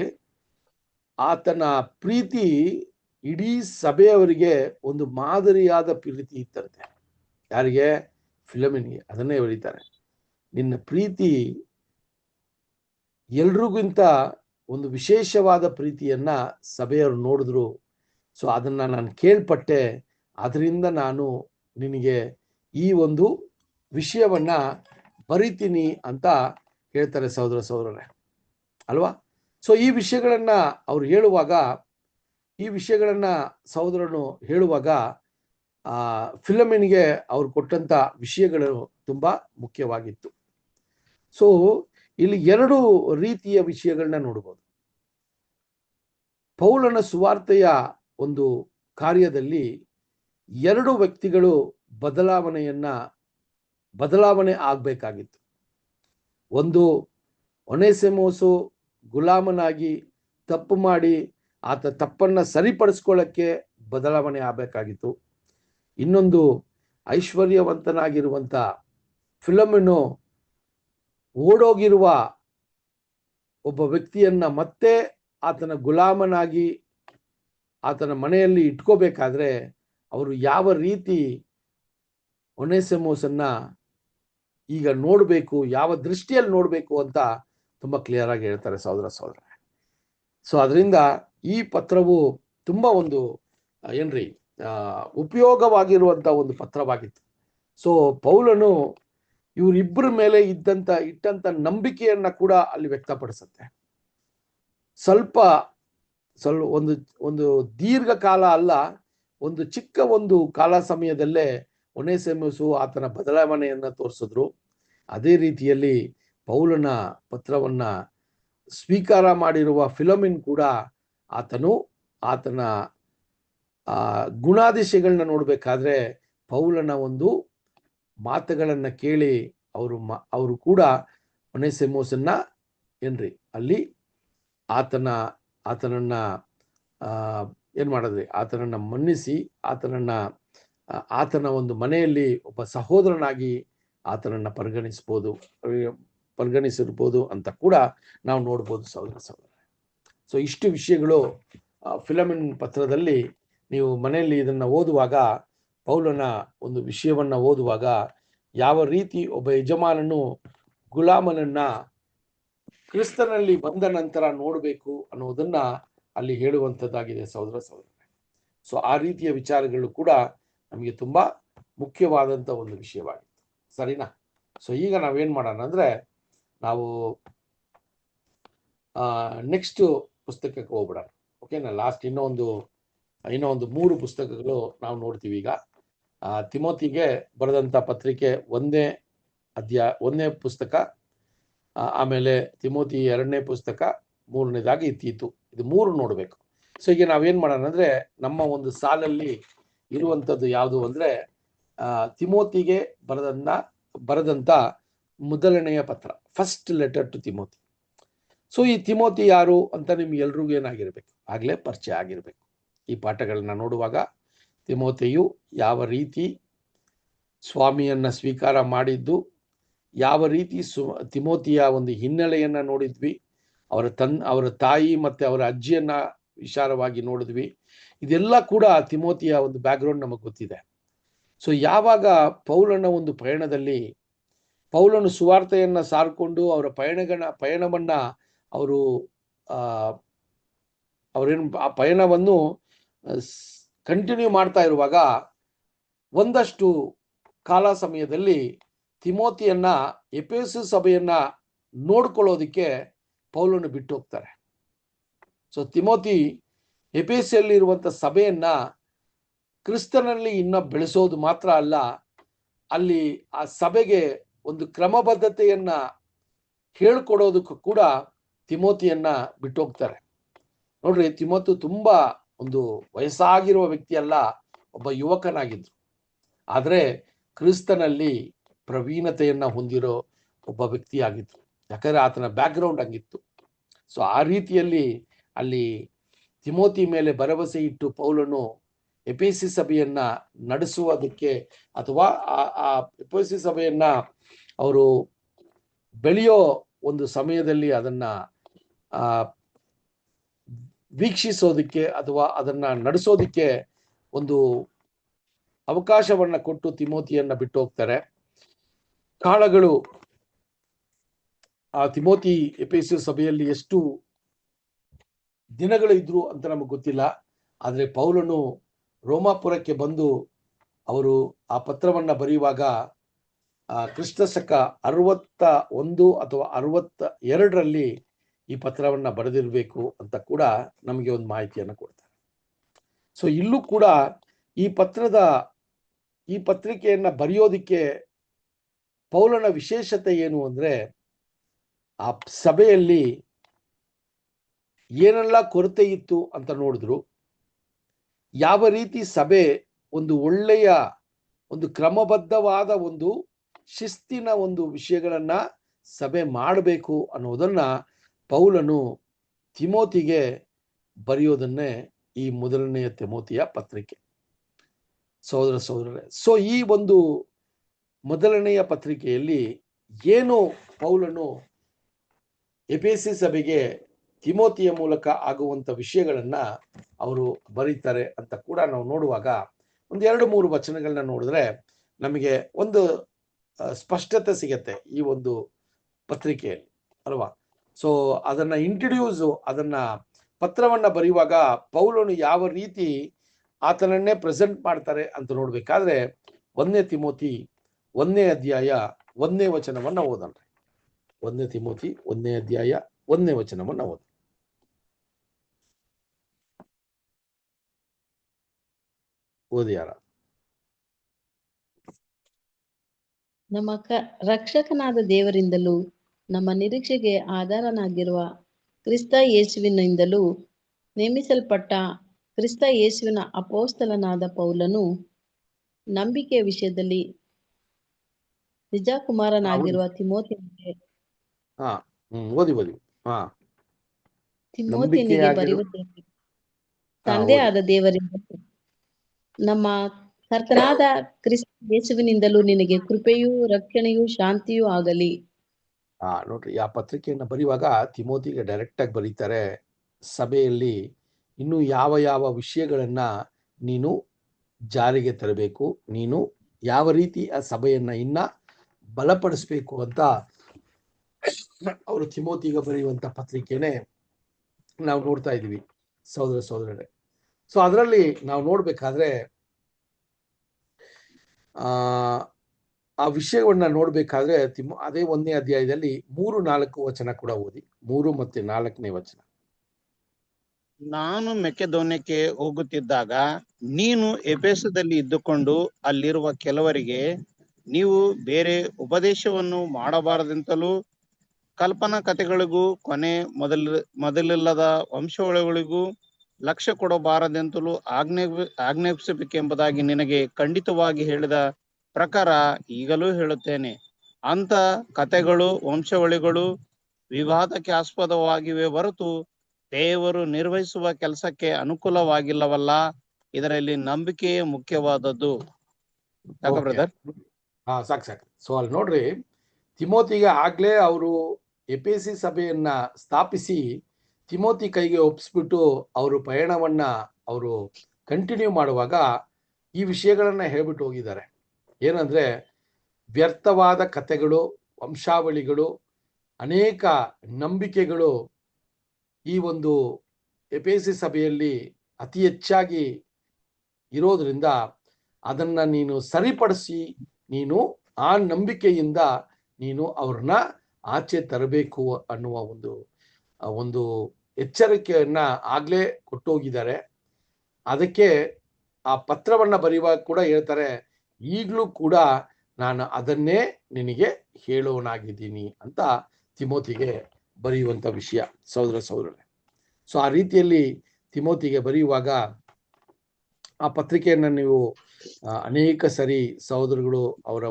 ಆತನ ಪ್ರೀತಿ ಇಡೀ ಸಭೆಯವರಿಗೆ ಒಂದು ಮಾದರಿಯಾದ ಪ್ರೀತಿ ಇತ್ತಂತೆ. ಯಾರಿಗೆ? ಫಿಲಮಿನ್ಗೆ. ಅದನ್ನೇ ಬರೀತಾರೆ, ನಿನ್ನ ಪ್ರೀತಿ ಎಲ್ರಿಗಿಂತ ಒಂದು ವಿಶೇಷವಾದ ಪ್ರೀತಿಯನ್ನ ಸಭೆಯವರು ನೋಡಿದ್ರು. ಸೊ ಅದನ್ನ ನಾನು ಕೇಳ್ಪಟ್ಟೆ, ಅದರಿಂದ ನಾನು ನಿನಗೆ ಈ ಒಂದು ವಿಷಯವನ್ನ ಬರಿತೀನಿ ಅಂತ ಹೇಳ್ತಾರೆ ಸಹೋದರ ಸಹೋದರರೇ, ಅಲ್ವಾ? ಸೊ ಈ ವಿಷಯಗಳನ್ನ ಅವ್ರು ಹೇಳುವಾಗ, ಈ ವಿಷಯಗಳನ್ನ ಸಹೋದರನು ಹೇಳುವಾಗ ಫಿಲಮಿನ್ಗೆ ಅವ್ರು ಕೊಟ್ಟಂತ ವಿಷಯಗಳು ತುಂಬಾ ಮುಖ್ಯವಾಗಿತ್ತು. ಸೊ ಇಲ್ಲಿ ಎರಡು ರೀತಿಯ ವಿಷಯಗಳನ್ನ ನೋಡಬಹುದು. ಪೌಲನ ಸುವಾರ್ತೆಯ ಒಂದು ಕಾರ್ಯದಲ್ಲಿ ಎರಡು ವ್ಯಕ್ತಿಗಳು ಬದಲಾವಣೆ ಆಗ್ಬೇಕಾಗಿತ್ತು. ಒಂದು, ಒನೇಸಿಮೋಸು ಗುಲಾಮನಾಗಿ ತಪ್ಪು ಮಾಡಿ ಆತ ತಪ್ಪನ್ನ ಸರಿಪಡಿಸ್ಕೊಳ್ಳಕ್ಕೆ ಬದಲಾವಣೆ ಆಗಬೇಕಾಗಿತ್ತು. ಇನ್ನೊಂದು, ಐಶ್ವರ್ಯವಂತನಾಗಿರುವಂತ ಫಿಲಮಿನು ಓಡೋಗಿರುವ ಒಬ್ಬ ವ್ಯಕ್ತಿಯನ್ನ ಮತ್ತೆ ಆತನ ಗುಲಾಮನಾಗಿ ಆತನ ಮನೆಯಲ್ಲಿ ಇಟ್ಕೋಬೇಕಾದ್ರೆ ಅವರು ಯಾವ ರೀತಿ ಒನೇಸಿಮೋಸನ್ನ ಈಗ ನೋಡಬೇಕು, ಯಾವ ದೃಷ್ಟಿಯಲ್ಲಿ ನೋಡಬೇಕು ಅಂತ ತುಂಬಾ ಕ್ಲಿಯರ್ ಆಗಿ ಹೇಳ್ತಾರೆ ಸಹೋದರ ಸಹೋದರ. ಸೊ ಅದರಿಂದ ಈ ಪತ್ರವು ತುಂಬಾ ಒಂದು ಏನ್ರಿ ಉಪಯೋಗವಾಗಿರುವಂತ ಒಂದು ಪತ್ರವಾಗಿತ್ತು. ಸೊ ಪೌಲನು ಇವರಿಬ್ಬರ ಮೇಲೆ ಇಟ್ಟಂತ ನಂಬಿಕೆಯನ್ನ ಕೂಡ ಅಲ್ಲಿ ವ್ಯಕ್ತಪಡಿಸುತ್ತೆ. ಸ್ವಲ್ಪ ಒಂದು ದೀರ್ಘಕಾಲ ಅಲ್ಲ, ಒಂದು ಚಿಕ್ಕ ಒಂದು ಕಾಲ ಸಮಯದಲ್ಲೇ ಒನೇಸಿಮೋಸು ಆತನ ಬದಲಾವಣೆಯನ್ನ ತೋರಿಸಿದ್ರು. ಅದೇ ರೀತಿಯಲ್ಲಿ ಪೌಲನ ಪತ್ರವನ್ನ ಸ್ವೀಕಾರ ಮಾಡಿರುವ ಫಿಲಮಿನ್ ಕೂಡ ಆತನ ಗುಣಾದಿಶಯಗಳನ್ನ ನೋಡ್ಬೇಕಾದ್ರೆ ಪೌಲನ ಒಂದು ಮಾತುಗಳನ್ನ ಕೇಳಿ ಅವರು ಕೂಡ ಒನೇಸಿಮೋಸನ್ನ ಏನ್ರಿ ಅಲ್ಲಿ ಆತನನ್ನ ಏನ್ ಮಾಡಿದ್ರಿ, ಆತನನ್ನ ಮನ್ನಿಸಿ ಆತನ ಒಂದು ಮನೆಯಲ್ಲಿ ಒಬ್ಬ ಸಹೋದರನಾಗಿ ಆತನನ್ನ ಪರಿಗಣಿಸಿರ್ಬೋದು ಅಂತ ಕೂಡ ನಾವು ನೋಡ್ಬೋದು ಸಹೋದರ ಸಹೋದರ. ಸೊ ಇಷ್ಟು ವಿಷಯಗಳು ಫಿಲಮಿನ್ ಪತ್ರದಲ್ಲಿ ನೀವು ಮನೆಯಲ್ಲಿ ಇದನ್ನ ಓದುವಾಗ, ಪೌಲನ ಒಂದು ವಿಷಯವನ್ನ ಓದುವಾಗ ಯಾವ ರೀತಿ ಒಬ್ಬ ಯಜಮಾನನು ಗುಲಾಮನನ್ನ ಕ್ರಿಸ್ತನಲ್ಲಿ ಬಂದ ನಂತರ ನೋಡಬೇಕು ಅನ್ನೋದನ್ನ ಅಲ್ಲಿ ಹೇಳುವಂಥದ್ದಾಗಿದೆ ಸಹೋದರ ಸಹೋದರ. ಸೊ ಆ ರೀತಿಯ ವಿಚಾರಗಳು ಕೂಡ ನಮಗೆ ತುಂಬಾ ಮುಖ್ಯವಾದಂತ ಒಂದು ವಿಷಯವಾಗಿತ್ತು. ಸರಿನಾ? ಸೊ ಈಗ ನಾವೇನ್ ಮಾಡೋಣ ಅಂದ್ರೆ, ನಾವು ನೆಕ್ಸ್ಟ್ ಪುಸ್ತಕಕ್ಕೆ ಹೋಗ್ಬಿಡೋಣ. ಓಕೆನಾ? ಲಾಸ್ಟ್ ಇನ್ನೂ ಒಂದು 3 ಪುಸ್ತಕಗಳು ನಾವು ನೋಡ್ತೀವಿ ಈಗ. ತಿಮೋತಿಗೆ ಬರೆದಂತ ಪತ್ರಿಕೆ 1ನೇ ಪುಸ್ತಕ, ಆಮೇಲೆ ತಿಮೋತಿ 2ನೇ ಪುಸ್ತಕ, 3ನೇದಾಗಿ ತೀತು. ಇದು 3 ನೋಡ್ಬೇಕು. ಸೊ ಈಗ ನಾವೇನ್ ಮಾಡೋಣ ಅಂದ್ರೆ, ನಮ್ಮ ಒಂದು ಸಾಲಲ್ಲಿ ಇರುವಂತದ್ದು ಯಾವುದು ಅಂದ್ರೆ ತಿಮೋತಿಗೆ ಬರೆದಂತ ಮೊದಲನೆಯ ಪತ್ರ, first letter to Timothy. So ಈ ತಿಮೋತಿ ಯಾರು ಅಂತ ನಿಮ್ಗೆ ಎಲ್ರಿಗೂ ಏನಾಗಿರ್ಬೇಕು, ಆಗ್ಲೇ ಪರಿಚಯ ಆಗಿರ್ಬೇಕು. ಈ ಪಾಠಗಳನ್ನ ನೋಡುವಾಗ ತಿಮೋತಿಯು ಯಾವ ರೀತಿ ಸ್ವಾಮಿಯನ್ನ ಸ್ವೀಕಾರ ಮಾಡಿದ್ದು, ಯಾವ ರೀತಿ ತಿಮೋತಿಯ ಒಂದು ಹಿನ್ನೆಲೆಯನ್ನ ನೋಡಿದ್ವಿ, ಅವರ ತಾಯಿ ಮತ್ತೆ ಅವರ ಅಜ್ಜಿಯನ್ನ ವಿಚಾರವಾಗಿ ನೋಡಿದ್ವಿ. ಇದೆಲ್ಲ ಕೂಡ ತಿಮೋತಿಯ ಒಂದು ಬ್ಯಾಕ್ಗ್ರೌಂಡ್ ನಮಗೆ ಗೊತ್ತಿದೆ. ಸೊ ಯಾವಾಗ ಪೌಲನ ಒಂದು ಪಯಣದಲ್ಲಿ ಪೌಲನು ಸುವಾರ್ತೆಯನ್ನ ಸಾರ್ಕೊಂಡು ಅವರ ಪಯಣವನ್ನ ಅವರೇನು ಆ ಪಯಣವನ್ನು ಕಂಟಿನ್ಯೂ ಮಾಡ್ತಾ ಇರುವಾಗ ಒಂದಷ್ಟು ಕಾಲ ಸಮಯದಲ್ಲಿ ತಿಮೋತಿಯನ್ನ ಎಫೆಸು ಸಭೆಯನ್ನ ನೋಡ್ಕೊಳ್ಳೋದಿಕ್ಕೆ ಪೌಲನು ಬಿಟ್ಟು ಹೋಗ್ತಾರೆ. ಸೊ ತಿಮೋತಿ ಎಫೆಸಲ್ಲಿ ಇರುವಂತ ಸಭೆಯನ್ನ ಕ್ರಿಸ್ತನಲ್ಲಿ ಇನ್ನ ಬೆಳೆಸೋದು ಮಾತ್ರ ಅಲ್ಲ, ಅಲ್ಲಿ ಆ ಸಭೆಗೆ ಒಂದು ಕ್ರಮಬದ್ಧತೆಯನ್ನ ಹೇಳ್ಕೊಡೋದಕ್ಕೂ ಕೂಡ ತಿಮೋತಿಯನ್ನ ಬಿಟ್ಟು ಹೋಗ್ತಾರೆ. ನೋಡ್ರಿ, ತಿಮೋತಿ ತುಂಬಾ ಒಂದು ವಯಸ್ಸಾಗಿರುವ ವ್ಯಕ್ತಿ ಅಲ್ಲ, ಒಬ್ಬ ಯುವಕನಾಗಿದ್ರು. ಆದ್ರೆ ಕ್ರಿಸ್ತನಲ್ಲಿ ಪ್ರವೀಣತೆಯನ್ನ ಹೊಂದಿರೋ ಒಬ್ಬ ವ್ಯಕ್ತಿ ಆಗಿದ್ರು, ಯಾಕಂದ್ರೆ ಆತನ ಬ್ಯಾಕ್ಗ್ರೌಂಡ್ ಆಗಿತ್ತು. ಸೊ ಆ ರೀತಿಯಲ್ಲಿ ಅಲ್ಲಿ ತಿಮೋತಿ ಮೇಲೆ ಭರವಸೆ ಇಟ್ಟು ಪೌಲನು ಎಫೆಸಿ ಸಭೆಯನ್ನ ನಡೆಸುವುದಕ್ಕೆ ಅಥವಾ ಆ ಎಫೆಸಿ ಸಭೆಯನ್ನ ಅವರು ಬೆಳೆಯೋ ಒಂದು ಸಮಯದಲ್ಲಿ ಅದನ್ನ ವೀಕ್ಷಿಸೋದಕ್ಕೆ ಅಥವಾ ಅದನ್ನ ನಡೆಸೋದಕ್ಕೆ ಒಂದು ಅವಕಾಶವನ್ನ ಕೊಟ್ಟು ತಿಮೋತಿಯನ್ನ ಬಿಟ್ಟು ಹೋಗ್ತಾರೆ. ಕಾಳಗಳು ಆ ತಿಮೋತಿ ಎಫೆಸಿ ಸಭೆಯಲ್ಲಿ ಎಷ್ಟು ದಿನಗಳು ಇದ್ರು ಅಂತ ನಮಗೆ ಗೊತ್ತಿಲ್ಲ. ಆದ್ರೆ ಪೌಲನು ರೋಮಾಪುರಕ್ಕೆ ಬಂದು ಅವರು ಆ ಪತ್ರವನ್ನ ಬರೆಯುವಾಗ ಕ್ರಿಸ್ತ ಶಕ 61 ಅಥವಾ 62ರಲ್ಲಿ ಈ ಪತ್ರವನ್ನ ಬರೆದಿರಬೇಕು ಅಂತ ಕೂಡ ನಮಗೆ ಒಂದು ಮಾಹಿತಿಯನ್ನು ಕೊಡ್ತಾರೆ. ಸೊ ಇಲ್ಲೂ ಕೂಡ ಈ ಪತ್ರಿಕೆಯನ್ನ ಬರೆಯೋದಿಕ್ಕೆ ಪೌಲನ ವಿಶೇಷತೆ ಏನು ಅಂದ್ರೆ, ಆ ಸಭೆಯಲ್ಲಿ ಏನೆಲ್ಲ ಕೊರತೆ ಇತ್ತು ಅಂತ ನೋಡಿದ್ರು, ಯಾವ ರೀತಿ ಸಭೆ ಒಂದು ಒಳ್ಳೆಯ ಒಂದು ಕ್ರಮಬದ್ಧವಾದ ಒಂದು ಶಿಸ್ತಿನ ಒಂದು ವಿಷಯಗಳನ್ನ ಸಭೆ ಮಾಡಬೇಕು ಅನ್ನೋದನ್ನ ಪೌಲನು ತಿಮೋತಿಗೆ ಬರೆಯೋದನ್ನೇ ಈ ಮೊದಲನೆಯ ತಿಮೋತಿಯ ಪತ್ರಿಕೆ. ಸಹೋದರರೇ, ಸೊ ಈ ಒಂದು ಮೊದಲನೆಯ ಪತ್ರಿಕೆಯಲ್ಲಿ ಏನು ಪೌಲನು ಎಫೆಸಿ ಸಭೆಗೆ ತಿಮೋತಿಯ ಮೂಲಕ ಆಗುವಂತ ವಿಷಯಗಳನ್ನ ಅವರು ಬರೀತಾರೆ ಅಂತ ಕೂಡ ನಾವು ನೋಡುವಾಗ 1-2-3 ವಚನಗಳನ್ನ ನೋಡಿದ್ರೆ ನಮಗೆ ಒಂದು ಸ್ಪಷ್ಟತೆ ಸಿಗತ್ತೆ ಈ ಒಂದು ಪತ್ರಿಕೆಯಲ್ಲಿ ಅಲ್ವಾ. ಸೊ ಅದನ್ನ ಅದನ್ನ ಪತ್ರವನ್ನ ಬರೆಯುವಾಗ ಪೌಲನು ಯಾವ ರೀತಿ ಆತನನ್ನೇ ಪ್ರೆಸೆಂಟ್ ಮಾಡ್ತಾರೆ ಅಂತ ನೋಡ್ಬೇಕಾದ್ರೆ 1 ತಿಮೋತಿ 1ನೇ ಅಧ್ಯಾಯ 1ನೇ ವಚನವನ್ನ ಓದನ್ರಿ. 1 ತಿಮೋತಿ 1ನೇ ಅಧ್ಯಾಯ 1ನೇ ವಚನವನ್ನ ಓದಿ ಯಾರ. ನಮ್ಮ ರಕ್ಷಕನಾದ ದೇವರಿಂದಲೂ ನಮ್ಮ ನಿರೀಕ್ಷೆಗೆ ಆಧಾರನಾಗಿರುವ ಕ್ರಿಸ್ತ ಯೇಸುವಿನಿಂದಲೂ ನೇಮಿಸಲ್ಪಟ್ಟ ಕ್ರಿಸ್ತ ಯೇಸುವಿನ ಅಪೋಸ್ತಲನಾದ ಪೌಲನು ನಂಬಿಕೆಯ ವಿಷಯದಲ್ಲಿ ನಿಜಕುಮಾರನಾಗಿರುವ ತಿಮೋತಿಯನಿಗೆ ಬರೆಯುವುದಕ್ಕೆ ತಂದೆ ಆದ ದೇವರಿಂದ ನಮ್ಮ ಕರ್ತನಾದ ಕ್ರಿಸ್ತ ಯೇಸುವಿನಿಂದಲೂ ನಿನಗೆ ಕೃಪೆಯೂ ರಕ್ಷಣೆಯೂ ಶಾಂತಿಯೂ ಆಗಲಿ. ನೋಡ್ರಿ, ಆ ಪತ್ರಿಕೆಯನ್ನ ಬರೆಯುವಾಗ ತಿಮೋತಿಗೆ ಡೈರೆಕ್ಟ್ ಆಗಿ ಬರೀತಾರೆ, ಸಭೆಯಲ್ಲಿ ಇನ್ನು ಯಾವ ಯಾವ ವಿಷಯಗಳನ್ನ ನೀನು ಜಾರಿಗೆ ತರಬೇಕು, ನೀನು ಯಾವ ರೀತಿ ಆ ಸಭೆಯನ್ನ ಇನ್ನ ಬಲಪಡಿಸ್ಬೇಕು ಅಂತ ಅವರು ತಿಮೋತಿಗೆ ಬರೆಯುವಂತ ಪತ್ರಿಕೆನೆ ನಾವು ನೋಡ್ತಾ ಇದೀವಿ ಸಹೋದರರೇ. ಸೊ ಅದರಲ್ಲಿ ನಾವು ನೋಡ್ಬೇಕಾದ್ರೆ ಆ ವಿಷಯವನ್ನ ನೋಡ್ಬೇಕಾದ್ರೆ ಅದೇ 1ನೇ ಅಧ್ಯಾಯದಲ್ಲಿ 3-4 ವಚನ ಕೂಡ ಓದಿ. 3 ಮತ್ತು 4ನೇ ವಚನ. ನಾನು ಮೆಕೆದೋನ್ಯಕ್ಕೆ ಹೋಗುತ್ತಿದ್ದಾಗ ನೀನು ಎಫೆಸದಲ್ಲಿ ಇದ್ದುಕೊಂಡು ಅಲ್ಲಿರುವ ಕೆಲವರಿಗೆ ನೀವು ಬೇರೆ ಉಪದೇಶವನ್ನು ಮಾಡಬಾರದೆಂತಲೂ ಕಲ್ಪನಾ ಕಥೆಗಳಿಗೂ ಕೊನೆ ಮೊದಲಿಲ್ಲದ ವಂಶಾವಳಿಗಳಿಗೂ ಲಕ್ಷ್ಯ ಕೊಡಬಾರದೆಂತಲೂ ಆಜ್ಞಾಪಿಸಬೇಕೆಂಬುದಾಗಿ ನಿನಗೆ ಖಂಡಿತವಾಗಿ ಹೇಳಿದ ಪ್ರಕಾರ ಈಗಲೂ ಹೇಳುತ್ತೇನೆ. ಅಂತ ಕಥೆಗಳು ವಂಶಾವಳಿಗಳು ವಿವಾದಕ್ಕೆ ಆಸ್ಪದವಾಗಿವೆ ಹೊರತು ದೇವರು ನಿರ್ವಹಿಸುವ ಕೆಲಸಕ್ಕೆ ಅನುಕೂಲವಾಗಿಲ್ಲವಲ್ಲ. ಇದರಲ್ಲಿ ನಂಬಿಕೆಯೇ ಮುಖ್ಯವಾದದ್ದು. ಬ್ರದರ್ ಸಾಕು. ಸೊ ಅಲ್ಲಿ ನೋಡ್ರಿ, ತಿಮೋತಿಗೆ ಆಗ್ಲೇ ಅವರು ಎಫೆಸಿ ಸಭೆಯನ್ನ ಸ್ಥಾಪಿಸಿ ತಿಮೋತಿ ಕೈಗೆ ಒಪ್ಪಿಸ್ಬಿಟ್ಟು ಅವರು ಪಯಣವನ್ನ ಅವರು ಕಂಟಿನ್ಯೂ ಮಾಡುವಾಗ ಈ ವಿಷಯಗಳನ್ನ ಹೇಳ್ಬಿಟ್ಟು ಹೋಗಿದ್ದಾರೆ. ಏನಂದ್ರೆ, ವ್ಯರ್ಥವಾದ ಕಥೆಗಳು, ವಂಶಾವಳಿಗಳು, ಅನೇಕ ನಂಬಿಕೆಗಳು ಈ ಒಂದು ಎಫೆಸಿ ಸಭೆಯಲ್ಲಿ ಅತಿ ಹೆಚ್ಚಾಗಿ ಇರೋದ್ರಿಂದ ಅದನ್ನ ನೀನು ಸರಿಪಡಿಸಿ ನೀನು ಆ ನಂಬಿಕೆಯಿಂದ ನೀನು ಅವ್ರನ್ನ ಆಚೆ ತರಬೇಕು ಅನ್ನುವ ಒಂದು ಎಚ್ಚರಿಕೆಯನ್ನ ಆಗ್ಲೇ ಕೊಟ್ಟೋಗಿದ್ದಾರೆ. ಅದಕ್ಕೆ ಆ ಪತ್ರವನ್ನ ಬರೆಯುವಾಗ ಕೂಡ ಹೇಳ್ತಾರೆ, ಈಗಲೂ ಕೂಡ ನಾನು ಅದನ್ನೇ ನಿನಗೆ ಹೇಳೋನಾಗಿದ್ದೀನಿ ಅಂತ ತಿಮೋತಿಗೆ ಬರೆಯುವಂತ ವಿಷಯ ಸಹೋದರರೇ. ಸೊ ಆ ರೀತಿಯಲ್ಲಿ ತಿಮೋತಿಗೆ ಬರೆಯುವಾಗ ಆ ಪತ್ರಿಕೆಯನ್ನ ನೀವು ಅನೇಕ ಸರಿ ಸಹೋದರಗಳು ಅವರ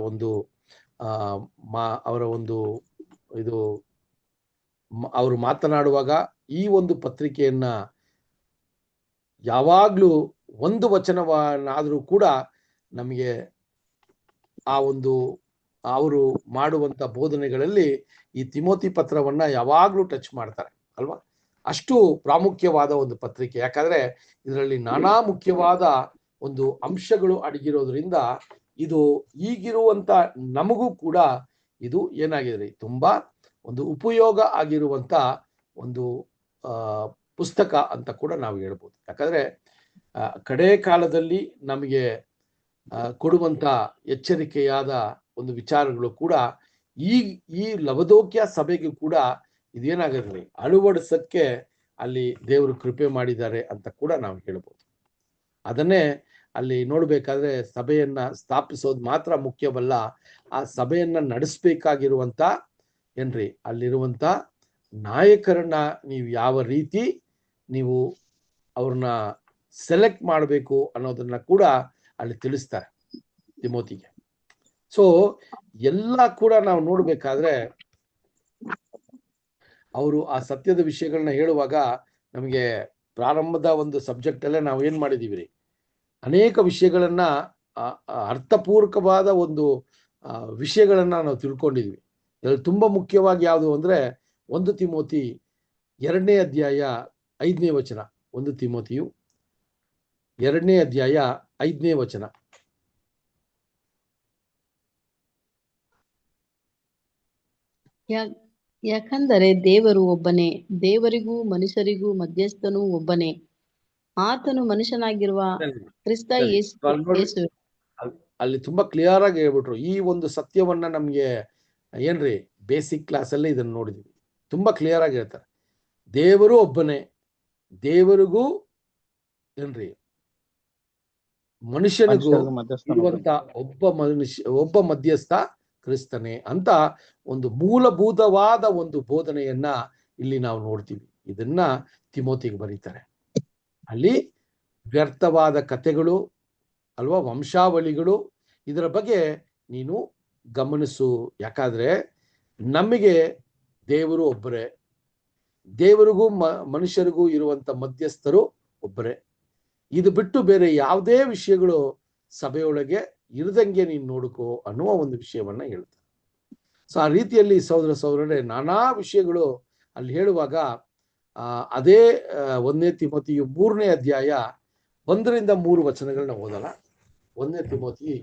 ಅವರು ಮಾತನಾಡುವಾಗ ಈ ಒಂದು ಪತ್ರಿಕೆಯನ್ನ ಯಾವಾಗ್ಲೂ ಒಂದು ವಚನವನ್ನಾದರೂ ಕೂಡ ನಮಗೆ ಆ ಒಂದು ಅವರು ಮಾಡುವಂತ ಬೋಧನೆಗಳಲ್ಲಿ ಈ ತಿಮೋತಿ ಪತ್ರವನ್ನ ಯಾವಾಗ್ಲೂ ಟಚ್ ಮಾಡ್ತಾರೆ ಅಲ್ವಾ. ಅಷ್ಟು ಪ್ರಾಮುಖ್ಯವಾದ ಒಂದು ಪತ್ರಿಕೆ, ಯಾಕಂದ್ರೆ ಇದರಲ್ಲಿ ನಾನಾ ಮುಖ್ಯವಾದ ಒಂದು ಅಂಶಗಳು ಅಡಗಿರೋದ್ರಿಂದ ಇದು ಈಗಿರುವಂತ ನಮಗೂ ಕೂಡ ಇದು ಏನಾಗಿದೆ ತುಂಬಾ ಒಂದು ಉಪಯೋಗ ಆಗಿರುವಂತ ಒಂದು ಪುಸ್ತಕ ಅಂತ ಕೂಡ ನಾವು ಹೇಳ್ಬೋದು. ಯಾಕಂದ್ರೆ ಕಡೆ ಕಾಲದಲ್ಲಿ ನಮಗೆ ಕೊಡುವಂತ ಎಚ್ಚರಿಕೆಯಾದ ಒಂದು ವಿಚಾರಗಳು ಕೂಡ ಈ ಲವದೋಕ್ಯ ಸಭೆಗೂ ಕೂಡ ಇದೇನಾಗಿರಲಿ ಅಳವಡಿಸಕ್ಕೆ ಅಲ್ಲಿ ದೇವರು ಕೃಪೆ ಮಾಡಿದ್ದಾರೆ ಅಂತ ಕೂಡ ನಾವು ಹೇಳ್ಬೋದು. ಅದನ್ನೇ ಅಲ್ಲಿ ನೋಡ್ಬೇಕಾದ್ರೆ ಸಭೆಯನ್ನ ಸ್ಥಾಪಿಸೋದು ಮಾತ್ರ ಮುಖ್ಯವಲ್ಲ, ಆ ಸಭೆಯನ್ನ ನಡೆಸಬೇಕಾಗಿರುವಂತ ಏನ್ರಿ ಅಲ್ಲಿರುವಂತ ನಾಯಕರನ್ನ ನೀವು ಯಾವ ರೀತಿ ನೀವು ಅವ್ರನ್ನ ಸೆಲೆಕ್ಟ್ ಮಾಡಬೇಕು ಅನ್ನೋದನ್ನ ಕೂಡ ಅಲ್ಲಿ ತಿಳಿಸ್ತಾರೆ ತಿಮೋತಿಗೆ. ಸೊ ಎಲ್ಲ ಕೂಡ ನಾವು ನೋಡ್ಬೇಕಾದ್ರೆ ಅವರು ಆ ಸತ್ಯದ ವಿಷಯಗಳನ್ನ ಹೇಳುವಾಗ ನಮಗೆ ಪ್ರಾರಂಭದ ಒಂದು ಸಬ್ಜೆಕ್ಟ್ ಅಲ್ಲೇ ನಾವು ಏನ್ ಮಾಡಿದೀವಿ ರೀ, ಅನೇಕ ವಿಷಯಗಳನ್ನ ಅರ್ಥಪೂರ್ವಕವಾದ ಒಂದು ವಿಷಯಗಳನ್ನ ನಾವು ತಿಳ್ಕೊಂಡಿದ್ವಿ. ಇದ್ರಲ್ಲಿ ತುಂಬಾ ಮುಖ್ಯವಾಗಿ ಯಾವುದು ಅಂದ್ರೆ 1 ತಿಮೋತಿ 2ನೇ ಅಧ್ಯಾಯ 5ನೇ ವಚನ. 1 ತಿಮೋತಿಯು 2ನೇ ಅಧ್ಯಾಯ 5ನೇ ವಚನ. ಯಾಕಂದರೆ ದೇವರು ಒಬ್ಬನೇ, ದೇವರಿಗೂ ಮನುಷ್ಯರಿಗೂ ಮಧ್ಯಸ್ಥನೂ ಒಬ್ಬನೇ, ಆತನು ಮನುಷ್ಯನಾಗಿರುವ ಕ್ರಿಸ್ತ ಯೇಸು. ಅಲ್ಲಿ ತುಂಬಾ ಕ್ಲಿಯರ್ ಆಗಿ ಹೇಳ್ಬಿಟ್ರು. ಈ ಒಂದು ಸತ್ಯವನ್ನ ನಮ್ಗೆ ಏನ್ರಿ ಬೇಸಿಕ್ ಕ್ಲಾಸ್ ಅಲ್ಲಿ ಇದನ್ನ ನೋಡಿದ್ವಿ, ತುಂಬಾ ಕ್ಲಿಯರ್ ಆಗಿ ಹೇಳ್ತಾರೆ. ದೇವರು ಒಬ್ಬನೇ, ದೇವರಿಗೂ ಏನ್ರಿ ಮನುಷ್ಯನಿಗೂ ಇರುವಂತ ಒಬ್ಬ ಮಧ್ಯಸ್ಥ ಕ್ರಿಸ್ತನೇ ಅಂತ ಒಂದು ಮೂಲಭೂತವಾದ ಒಂದು ಬೋಧನೆಯನ್ನ ಇಲ್ಲಿ ನಾವು ನೋಡ್ತೀವಿ. ಇದನ್ನ ತಿಮೋತಿಗೆ ಬರೀತಾರೆ. ಅಲ್ಲಿ ವ್ಯರ್ಥವಾದ ಕಥೆಗಳು ಅಲ್ವಾ, ವಂಶಾವಳಿಗಳು, ಇದರ ಬಗ್ಗೆ ನೀನು ಗಮನಿಸು. ಯಾಕಾದ್ರೆ ನಮಗೆ ದೇವರು ಒಬ್ಬರೇ, ದೇವರಿಗೂ ಮನುಷ್ಯರಿಗೂ ಇರುವಂತ ಮಧ್ಯಸ್ಥರು ಒಬ್ಬರೇ. ಇದು ಬಿಟ್ಟು ಬೇರೆ ಯಾವುದೇ ವಿಷಯಗಳು ಸಭೆಯೊಳಗೆ ಇರದಂಗೆ ನೀನು ನೋಡ್ಕೋ ಅನ್ನುವ ಒಂದು ವಿಷಯವನ್ನ ಹೇಳ್ತಾರೆ. ಸೊ ಆ ರೀತಿಯಲ್ಲಿ ಸಹೋದರರೇ ನಾನಾ ವಿಷಯಗಳು ಅಲ್ಲಿ ಹೇಳುವಾಗ ಅದೇ 1ನೇ ತಿಮೋತಿಯು 3ನೇ ಅಧ್ಯಾಯ 1ರಿಂದ 3 ವಚನಗಳನ್ನ ಓದಲ್ಲ. 1ನೇ ತಿಮೋತಿ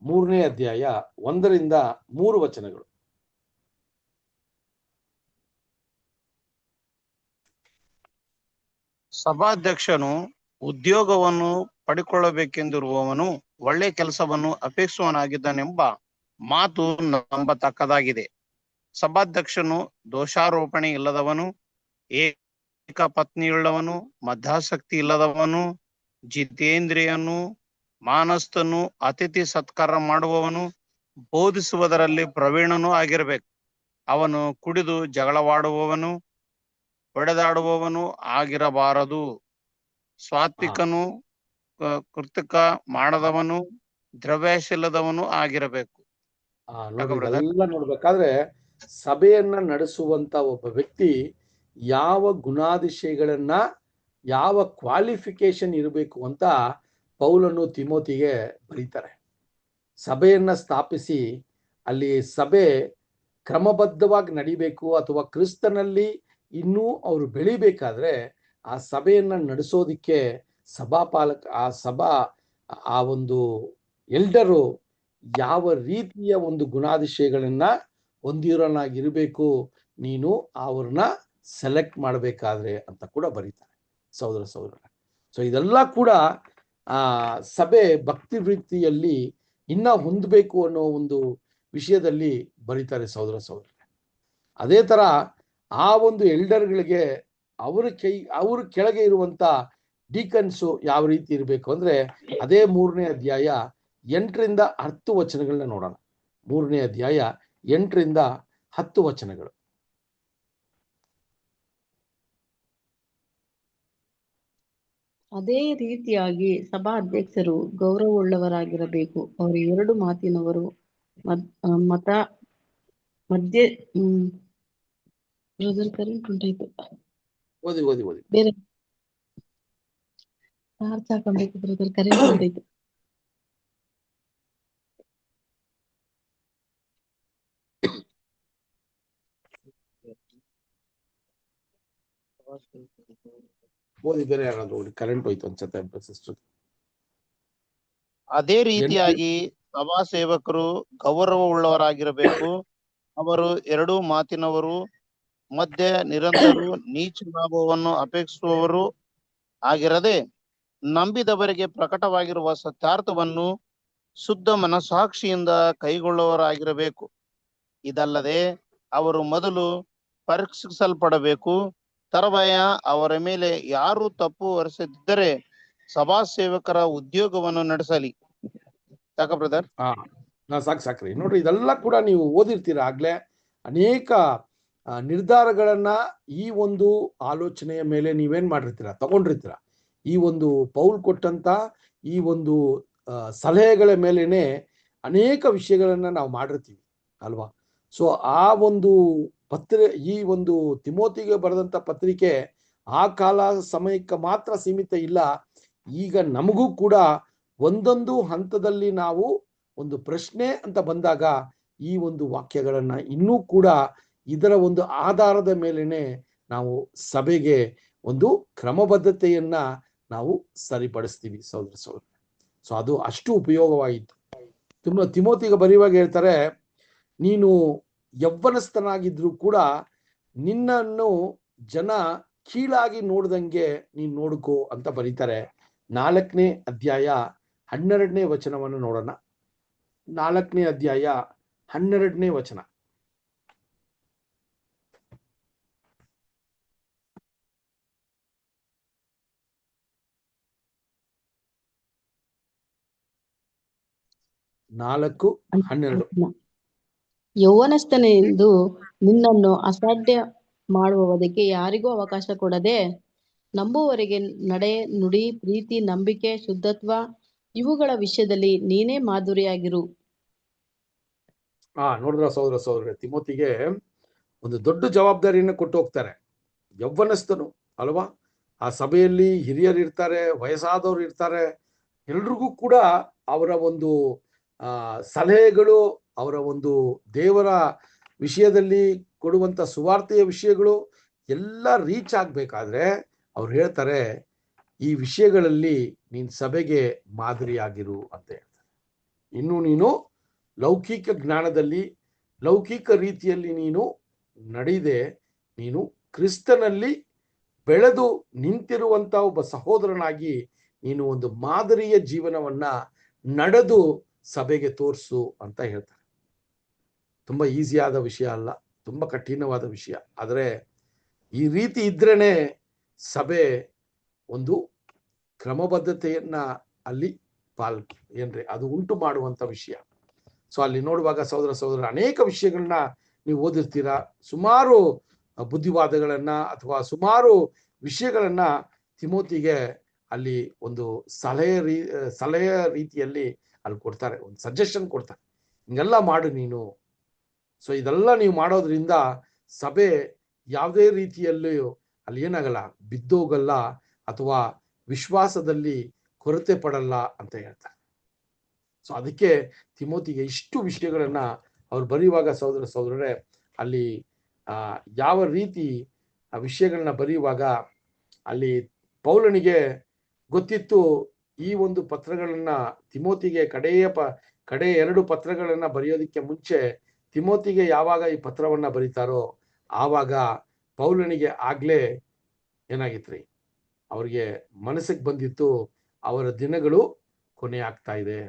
3ನೇ ಅಧ್ಯಾಯ 1ರಿಂದ 3 ವಚನಗಳು. ಸಭಾಧ್ಯಕ್ಷನು ಉದ್ಯೋಗವನ್ನು ಪಡಿಕೊಳ್ಳಬೇಕೆಂದಿರುವವನು ಒಳ್ಳೆ ಕೆಲಸವನ್ನು ಅಪೇಕ್ಷಿಸುವನಾಗಿದ್ದಾನೆಂಬ ಮಾತು ನಂಬತಕ್ಕದಾಗಿದೆ. ಸಭಾಧ್ಯಕ್ಷನು ದೋಷಾರೋಪಣೆ ಇಲ್ಲದವನು, ಏಕ ಪತ್ನಿಯುಳ್ಳವನು, ಮದ್ದಾಸಕ್ತಿ ಇಲ್ಲದವನು, ಜಿತೇಂದ್ರಿಯನು, ಮಾನಸ್ಥನು, ಅತಿಥಿ ಸತ್ಕಾರ ಮಾಡುವವನು, ಬೋಧಿಸುವುದರಲ್ಲಿ ಪ್ರವೀಣನೂ ಆಗಿರಬೇಕು. ಅವನು ಕುಡಿದು ಜಗಳವಾಡುವವನು, ಹೊಡೆದಾಡುವವನು ಆಗಿರಬಾರದು. ಸಾತ್ವಿಕನು, ಕೃತಕ ಮಾಡದವನು, ದ್ರವ್ಯಶೀಲದವನು ಆಗಿರಬೇಕು. ಎಲ್ಲ ನೋಡ್ಬೇಕಾದ್ರೆ ಸಭೆಯನ್ನ ನಡೆಸುವಂತ ಒಬ್ಬ ವ್ಯಕ್ತಿ ಯಾವ ಗುಣಾತಿಶಯಗಳನ್ನ, ಯಾವ ಕ್ವಾಲಿಫಿಕೇಶನ್ ಇರಬೇಕು ಅಂತ ಪೌಲನು ತಿಮೋತಿಗೆ ಬರೀತಾರೆ. ಸಭೆಯನ್ನ ಸ್ಥಾಪಿಸಿ ಅಲ್ಲಿ ಸಭೆ ಕ್ರಮಬದ್ಧವಾಗಿ ನಡಿಬೇಕು ಅಥವಾ ಕ್ರಿಸ್ತನಲ್ಲಿ ಇನ್ನೂ ಅವರು ಬೆಳಿಬೇಕಾದ್ರೆ ಆ ಸಭೆಯನ್ನ ನಡೆಸೋದಿಕ್ಕೆ ಸಭಾಪಾಲಕ ಆ ಒಂದು ಎಲ್ಡರು ಯಾವ ರೀತಿಯ ಒಂದು ಗುಣಾತಿಶಯಗಳನ್ನ ಹೊಂದಿರೋನಾಗಿರ್ಬೇಕು ನೀನು ಅವ್ರನ್ನ ಸೆಲೆಕ್ಟ್ ಮಾಡಬೇಕಾದ್ರೆ ಅಂತ ಕೂಡ ಬರೀತಾರೆ ಸಹೋದರ. ಸೊ ಇದೆಲ್ಲ ಕೂಡ ಸಭೆ ಭಕ್ತಿ ವೃತ್ತಿಯಲ್ಲಿ ಇನ್ನ ಹೊಂದಬೇಕು ಅನ್ನೋ ಒಂದು ವಿಷಯದಲ್ಲಿ ಬರೀತಾರೆ ಸಹೋದರ. ಅದೇ ತರ ಆ ಒಂದು ಎಲ್ಡರ್ಗಳಿಗೆ ಅವ್ರ ಕೆಳಗೆ ಇರುವಂತ ಡೀಕನ್ಸು ಯಾವ ರೀತಿ ಇರಬೇಕು ಅಂದ್ರೆ ಅದೇ 3ನೇ ಅಧ್ಯಾಯ 8ರಿಂದ 10 ವಚನಗಳನ್ನ ನೋಡೋಣ. 3ನೇ ಅಧ್ಯಾಯ 8ರಿಂದ 10 ವಚನಗಳು. ಅದೇ ರೀತಿಯಾಗಿ ಸಭಾ ಅಧ್ಯಕ್ಷರು ಗೌರವವುಳ್ಳವರಾಗಿರಬೇಕು. ಅವರು 2 ಮಾತಿನವರು, ಮಧ್ಯೆ ಬ್ರದರ್ ಕರೆಂಟ್ ಉಂಟಾಯ್ತು, ಓದಿ ಬೇರೆ ಟಾರ್ಚ್ ಹಾಕೊಬೇಕು ಬ್ರದರ್, ಕರೆಂಟ್ ಹೊಂಟೈತೆ. ಓದಿದರೆ ಯಾರಾದ್ರು ನೋಡಿ, ಕರೆಂಟ್ ಹೋಯ್ತು ಅನ್ಸುತ್ತೆ ಸಿಸ್ಟರ್. ಅದೇ ರೀತಿಯಾಗಿ ಸಭಾ ಸೇವಕರು ಗೌರವವುಳ್ಳವರಾಗಿರಬೇಕು. ಅವರು ಎರಡೂ ಮಾತಿನವರು, ಮಧ್ಯ ನಿರಂತರರು, ನೀಚ ಲಾಭವನ್ನು ಅಪೇಕ್ಷಿಸುವವರು ಆಗಿರದೆ, ನಂಬಿದವರಿಗೆ ಪ್ರಕಟವಾಗಿರುವ ಸತ್ಯಾರ್ಥವನ್ನು ಶುದ್ಧ ಮನಸ್ಸಾಕ್ಷಿಯಿಂದ ಕೈಗೊಳ್ಳುವವರಾಗಿರಬೇಕು. ಇದಲ್ಲದೆ ಅವರು ಮೊದಲು ಪರೀಕ್ಷಿಸಲ್ಪಡಬೇಕು. ತರುವಾಯ ಅವರ ಮೇಲೆ ಯಾರು ತಪ್ಪು ಹೊರಿಸದಿದ್ದರೆ ಸಭಾ ಸೇವಕರ ಉದ್ಯೋಗವನ್ನು ನಡೆಸಲಿ. ಸಾಕ ಬ್ರದರ್? ಸಾಕ್ರಿ. ನೋಡ್ರಿ, ಇದೆಲ್ಲ ಕೂಡ ನೀವು ಓದಿರ್ತೀರ ಆಗ್ಲೇ. ಅನೇಕ ನಿರ್ಧಾರಗಳನ್ನ ಈ ಒಂದು ಆಲೋಚನೆಯ ಮೇಲೆ ನೀವೇನ್ ಮಾಡಿರ್ತೀರ, ತಗೊಂಡಿರ್ತೀರ. ಈ ಒಂದು ಪೌಲ್ ಕೊಟ್ಟಂತ ಈ ಒಂದು ಸಲಹೆಗಳ ಮೇಲೇನೆ ಅನೇಕ ವಿಷಯಗಳನ್ನ ನಾವು ಮಾಡಿರ್ತೀವಿ ಅಲ್ವಾ. ಸೊ ಆ ಒಂದು ಈ ಒಂದು ತಿಮೋತಿಗೆ ಬರೆದಂತ ಪತ್ರಿಕೆ ಆ ಕಾಲ ಸಮಯಕ್ಕೆ ಮಾತ್ರ ಸೀಮಿತ ಇಲ್ಲ. ಈಗ ನಮಗೂ ಕೂಡ ಒಂದೊಂದು ಹಂತದಲ್ಲಿ ನಾವು ಒಂದು ಪ್ರಶ್ನೆ ಅಂತ ಬಂದಾಗ ಈ ಒಂದು ವಾಕ್ಯಗಳನ್ನ ಇನ್ನೂ ಕೂಡ ಇದರ ಒಂದು ಆಧಾರದ ಮೇಲೆನೆ ನಾವು ಸಭೆಗೆ ಒಂದು ಕ್ರಮಬದ್ಧತೆಯನ್ನ ನಾವು ಸರಿಪಡಿಸ್ತೀವಿ ಸಹೋದರ. ಸೊ ಅದು ಅಷ್ಟು ಉಪಯೋಗವಾಯಿತು. ತಿಮೋತಿಗೆ ಬರೆಯುವಾಗ ಹೇಳ್ತಾರೆ, ನೀನು ಯೌವನಸ್ಥನಾಗಿದ್ರು ಕೂಡ ನಿನ್ನನ್ನು ಜನ ಕೀಳಾಗಿ ನೋಡ್ದಂಗೆ ನೀನ್ ನೋಡ್ಕೋ ಅಂತ ಬರೀತಾರೆ. 4ನೇ ಅಧ್ಯಾಯ 12ನೇ ವಚನವನ್ನು ನೋಡೋಣ. 4ನೇ ಅಧ್ಯಾಯ 12ನೇ ವಚನ. ಯೌವನಸ್ಥನೆಂದು ನಿನ್ನನ್ನು ಅಸಾಧ್ಯ ಮಾಡುವುದಕ್ಕೆ ಯಾರಿಗೂ ಅವಕಾಶ ಕೊಡದೆ, ನಂಬುವವರಿಗೆ ನಡೆ, ನುಡಿ, ಪ್ರೀತಿ, ನಂಬಿಕೆ, ಶುದ್ಧತ್ವ ಇವುಗಳ ವಿಷಯದಲ್ಲಿ ನೀನೇ ಮಾಧುರಿಯಾಗಿರು. ನೋಡಿದ್ರ ಸಹೋದರ, ತಿಮೋತಿಗೆ ಒಂದು ದೊಡ್ಡ ಜವಾಬ್ದಾರಿಯನ್ನು ಕೊಟ್ಟು ಹೋಗ್ತಾರೆ. ಯೌವನಸ್ಥನು ಅಲ್ವಾ, ಆ ಸಭೆಯಲ್ಲಿ ಹಿರಿಯರು ಇರ್ತಾರೆ, ವಯಸ್ಸಾದವರು ಇರ್ತಾರೆ. ಎಲ್ರಿಗೂ ಕೂಡ ಅವರ ಒಂದು ಸಲಹೆಗಳು, ಅವರ ಒಂದು ದೇವರ ವಿಷಯದಲ್ಲಿ ಕೊಡುವಂತ ಸುವಾರ್ತೆಯ ವಿಷಯಗಳು ಎಲ್ಲ ರೀಚ್ ಆಗ್ಬೇಕಾದ್ರೆ ಅವ್ರು ಹೇಳ್ತಾರೆ, ಈ ವಿಷಯಗಳಲ್ಲಿ ನೀನ್ ಸಭೆಗೆ ಮಾದರಿಯಾಗಿರು ಅಂತ ಹೇಳ್ತಾರೆ. ಇನ್ನು ನೀನು ಲೌಕಿಕ ಜ್ಞಾನದಲ್ಲಿ, ಲೌಕಿಕ ರೀತಿಯಲ್ಲಿ ನೀನು ನಡೆಯದೆ, ನೀನು ಕ್ರಿಸ್ತನಲ್ಲಿ ಬೆಳೆದು ನಿಂತಿರುವಂತ ಒಬ್ಬ ಸಹೋದರನಾಗಿ ನೀನು ಒಂದು ಮಾದರಿಯ ಜೀವನವನ್ನ ನಡೆದು ಸಭೆಗೆ ತೋರಿಸು ಅಂತ ಹೇಳ್ತಾರೆ. ತುಂಬಾ ಈಸಿಯಾದ ವಿಷಯ ಅಲ್ಲ, ತುಂಬಾ ಕಠಿಣವಾದ ವಿಷಯ. ಆದರೆ ಈ ರೀತಿ ಇದ್ರೇನೆ ಸಭೆ ಒಂದು ಕ್ರಮಬದ್ಧತೆಯನ್ನ ಅಲ್ಲಿ ಅದು ಉಂಟು ಮಾಡುವಂತ ವಿಷಯ. ಸೊ ಅಲ್ಲಿ ನೋಡುವಾಗ ಸಹೋದರ ಅನೇಕ ವಿಷಯಗಳನ್ನ ನೀವು ಓದಿರ್ತೀರಾ. ಸುಮಾರು ಬುದ್ಧಿವಾದಗಳನ್ನ ಅಥವಾ ಸುಮಾರು ವಿಷಯಗಳನ್ನ ತಿಮೋತಿಗೆ ಅಲ್ಲಿ ಒಂದು ಸಲಹೆಯ ರೀತಿಯಲ್ಲಿ ಅಲ್ಲಿ ಕೊಡ್ತಾರೆ, ಒಂದು ಸಜೆಷನ್ ಕೊಡ್ತಾರೆ, ಹಿಂಗೆಲ್ಲ ಮಾಡು ನೀನು. ಸೊ ಇದೆಲ್ಲ ನೀವು ಮಾಡೋದ್ರಿಂದ ಸಭೆ ಯಾವುದೇ ರೀತಿಯಲ್ಲಿಯೂ ಅಲ್ಲಿ ಏನಾಗಲ್ಲ, ಬಿದ್ದೋಗಲ್ಲ ಅಥವಾ ವಿಶ್ವಾಸದಲ್ಲಿ ಕೊರತೆ ಪಡಲ್ಲ ಅಂತ ಹೇಳ್ತಾರೆ. ಸೊ ಅದಕ್ಕೆ ತಿಮೋತಿಗೆ ಇಷ್ಟು ವಿಷಯಗಳನ್ನ ಅವ್ರು ಬರೆಯುವಾಗ ಸಹೋದರರೇ ಅಲ್ಲಿ ಯಾವ ರೀತಿ ಆ ವಿಷಯಗಳನ್ನ ಬರೆಯುವಾಗ ಅಲ್ಲಿ ಪೌಲನಿಗೆ ಗೊತ್ತಿತ್ತು, ಈ ಒಂದು ಪತ್ರಗಳನ್ನ ತಿಮೋತಿಗೆ ಕಡೆಯ 2 ಪತ್ರಗಳನ್ನ ಬರೆಯೋದಕ್ಕೆ ಮುಂಚೆ ತಿಮೋತಿಗೆ ಯಾವಾಗ ಈ ಪತ್ರವನ್ನ ಬರೀತಾರೋ ಆವಾಗ ಪೌಲನಿಗೆ ಆಗ್ಲೇ ಏನಾಗಿತ್ರಿ, ಅವ್ರಿಗೆ ಮನಸ್ಸಿಗೆ ಬಂದಿತ್ತು, ಅವರ ದಿನಗಳು ಕೊನೆ ಆಗ್ತಾ ಇದೆ,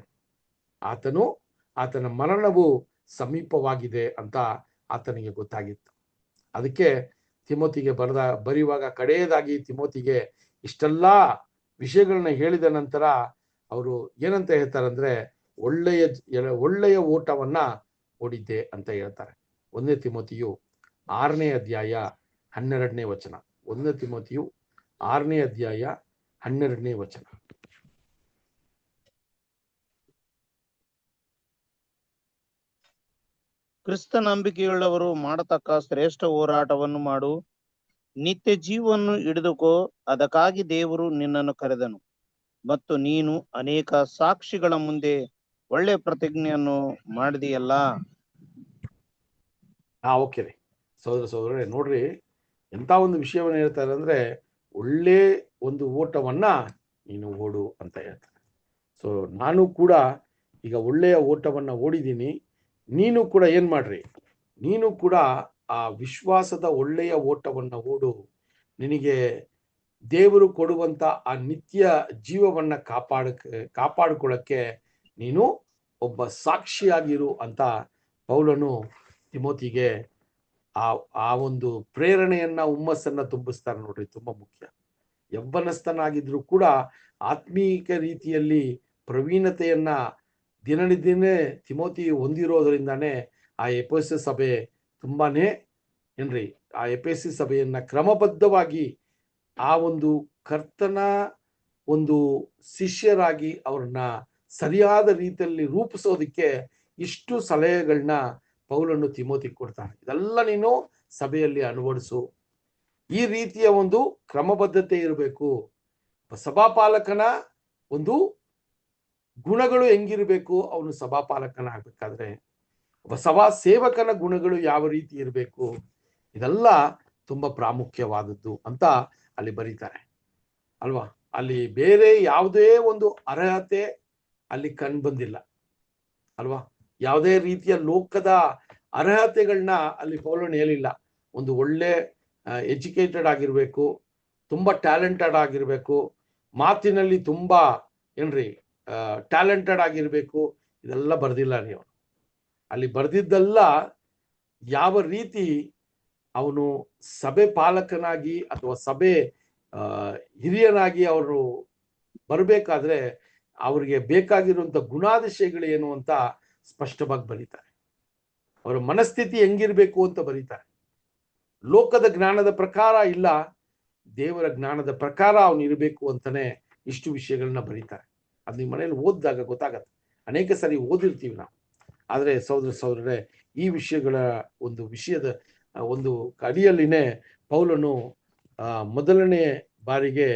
ಆತನ ಮರಣವು ಸಮೀಪವಾಗಿದೆ ಅಂತ ಆತನಿಗೆ ಗೊತ್ತಾಗಿತ್ತು. ಅದಕ್ಕೆ ತಿಮೋತಿಗೆ ಬರೆಯುವಾಗ ಕಡೆಯದಾಗಿ ತಿಮೋತಿಗೆ ಇಷ್ಟೆಲ್ಲಾ ವಿಷಯಗಳನ್ನ ಹೇಳಿದ ನಂತರ ಅವರು ಏನಂತ ಹೇಳ್ತಾರಂದ್ರೆ, ಒಳ್ಳೆಯ ಓಟವನ್ನ ಓಡಿದ್ದೆ ಅಂತ ಹೇಳ್ತಾರೆ. 1ನೇ ತಿಮೋತಿಯು 6ನೇ ಅಧ್ಯಾಯ 12ನೇ ವಚನ. 1ನೇ ತಿಮೋತಿಯು 6ನೇ ಅಧ್ಯಾಯ 12ನೇ ವಚನ. ಕ್ರಿಸ್ತ ನಂಬಿಕೆಯುಳ್ಳವರು ಮಾಡತಕ್ಕ ಶ್ರೇಷ್ಠ ಹೋರಾಟವನ್ನು ಮಾಡು, ನಿತ್ಯ ಜೀವವನ್ನು ಹಿಡಿದುಕೋ, ಅದಕ್ಕಾಗಿ ದೇವರು ನಿನ್ನನ್ನು ಕರೆದನು. ಮತ್ತು ನೀನು ಅನೇಕ ಸಾಕ್ಷಿಗಳ ಮುಂದೆ ಒಳ್ಳೆ ಪ್ರತಿಜ್ಞೆಯನ್ನು ಮಾಡಿದೆಯಲ್ಲ. ಓಕೆ ರೀ ಸಹೋದರರೇ, ನೋಡ್ರಿ ಎಂತ ಒಂದು ವಿಷಯವನ್ನ ಹೇಳ್ತಾರೆ ಅಂದ್ರೆ, ಒಳ್ಳೆ ಒಂದು ಓಟವನ್ನ ನೀನು ಓಡು ಅಂತ ಹೇಳ್ತಾರೆ. ಸೊ ನಾನು ಕೂಡ ಈಗ ಒಳ್ಳೆಯ ಓಟವನ್ನ ಓಡಿದ್ದೀನಿ. ನೀನು ಕೂಡ ಏನ್ ಮಾಡ್ರಿ, ನೀನು ಕೂಡ ಆ ವಿಶ್ವಾಸದ ಒಳ್ಳೆಯ ಓಟವನ್ನ ಓಡು. ನಿನಗೆ ದೇವರು ಕೊಡುವಂತ ಆ ನಿತ್ಯ ಜೀವವನ್ನ ಕಾಪಾಡಿಕೊಳ್ಳಕ್ಕೆ ನೀನು ಒಬ್ಬ ಸಾಕ್ಷಿಯಾಗಿರು ಅಂತ ಪೌಲನು ತಿಮೋತಿಗೆ ಆ ಒಂದು ಪ್ರೇರಣೆಯನ್ನ ಹುಮ್ಮಸ್ಸನ್ನ ತುಂಬಿಸ್ತಾರೆ. ನೋಡ್ರಿ, ತುಂಬಾ ಮುಖ್ಯ. ಯವ್ವನಸ್ಥನಾಗಿದ್ರು ಕೂಡ ಆತ್ಮೀಕ ರೀತಿಯಲ್ಲಿ ಪ್ರವೀಣತೆಯನ್ನ ದಿನೇ ತಿಮೋತಿ ಹೊಂದಿರೋದ್ರಿಂದಾನೇ ಆ ಎಫೆಸ ಸಭೆ ತುಂಬಾನೇ ಏನ್ರಿ, ಆ ಎಫೆಸ ಸಭೆಯನ್ನ ಕ್ರಮಬದ್ಧವಾಗಿ ಆ ಒಂದು ಕರ್ತನ ಒಂದು ಶಿಷ್ಯರಾಗಿ ಅವ್ರನ್ನ ಸರಿಯಾದ ರೀತಿಯಲ್ಲಿ ರೂಪಿಸೋದಕ್ಕೆ ಇಷ್ಟು ಸಲಹೆಗಳನ್ನ ಪೌಲನ್ನು ತಿಮೋತಿ ಕೊಡ್ತಾನೆ. ಇದೆಲ್ಲ ನೀನು ಸಭೆಯಲ್ಲಿ ಅಳವಡಿಸು. ಈ ರೀತಿಯ ಒಂದು ಕ್ರಮಬದ್ಧತೆ ಇರಬೇಕು. ಸಭಾಪಾಲಕನ ಒಂದು ಗುಣಗಳು ಹೆಂಗಿರ್ಬೇಕು, ಅವನು ಸಭಾಪಾಲಕನ ಆಗ್ಬೇಕಾದ್ರೆ ಒಬ್ಬ ಸಭಾ ಸೇವಕನ ಗುಣಗಳು ಯಾವ ರೀತಿ ಇರಬೇಕು, ಇದೆಲ್ಲ ತುಂಬಾ ಪ್ರಾಮುಖ್ಯವಾದದ್ದು ಅಂತ ಅಲ್ಲಿ ಬರೀತಾರೆ ಅಲ್ವಾ. ಅಲ್ಲಿ ಬೇರೆ ಯಾವುದೇ ಒಂದು ಅರ್ಹತೆ ಅಲ್ಲಿ ಕಂಡು ಬಂದಿಲ್ಲ ಅಲ್ವಾ. ಯಾವುದೇ ರೀತಿಯ ಲೋಕದ ಅರ್ಹತೆಗಳನ್ನ ಅಲ್ಲಿ ಪೌಲನು ಹೇಳಿಲ್ಲ. ಒಂದು ಒಳ್ಳೆ ಎಜುಕೇಟೆಡ್ ಆಗಿರ್ಬೇಕು, ತುಂಬಾ ಟ್ಯಾಲೆಂಟೆಡ್ ಆಗಿರ್ಬೇಕು, ಮಾತಿನಲ್ಲಿ ತುಂಬಾ ಏನ್ರಿ ಟ್ಯಾಲೆಂಟೆಡ್ ಆಗಿರ್ಬೇಕು, ಇದೆಲ್ಲ ಬರ್ದಿಲ್ಲ ನೀವು. ಅಲ್ಲಿ ಬರ್ದಿದ್ದೆಲ್ಲ ಯಾವ ರೀತಿ ಅವನು ಸಭೆ ಪಾಲಕನಾಗಿ ಅಥವಾ ಸಭೆ ಹಿರಿಯನಾಗಿ ಅವರು ಬರಬೇಕಾದ್ರೆ ಅವ್ರಿಗೆ ಬೇಕಾಗಿರುವಂತ ಗುಣಾತಿಶಯಗಳು ಏನು ಅಂತ ಸ್ಪಷ್ಟವಾಗಿ ಬರೀತಾರೆ. ಅವರ ಮನಸ್ಥಿತಿ ಹೆಂಗಿರ್ಬೇಕು ಅಂತ ಬರೀತಾರೆ. ಲೋಕದ ಜ್ಞಾನದ ಪ್ರಕಾರ ಇಲ್ಲ, ದೇವರ ಜ್ಞಾನದ ಪ್ರಕಾರ ಅವನು ಇರಬೇಕು ಅಂತಾನೆ ಇಷ್ಟು ವಿಷಯಗಳನ್ನ ಬರೀತಾರೆ. ಅದು ನಿಮ್ಮ ಮನೇಲಿ ಓದಿದಾಗ ಗೊತ್ತಾಗತ್ತೆ. ಅನೇಕ ಸರಿ ಓದಿರ್ತೀವಿ ನಾವು, ಆದರೆ ಸಹೋದರರೇ, ಈ ವಿಷಯಗಳ ಒಂದು ವಿಷಯದ ಒಂದು ಅಡಿಯಲ್ಲಿನೇ ಪೌಲನು ಮೊದಲನೇ ಬಾರಿಗೆ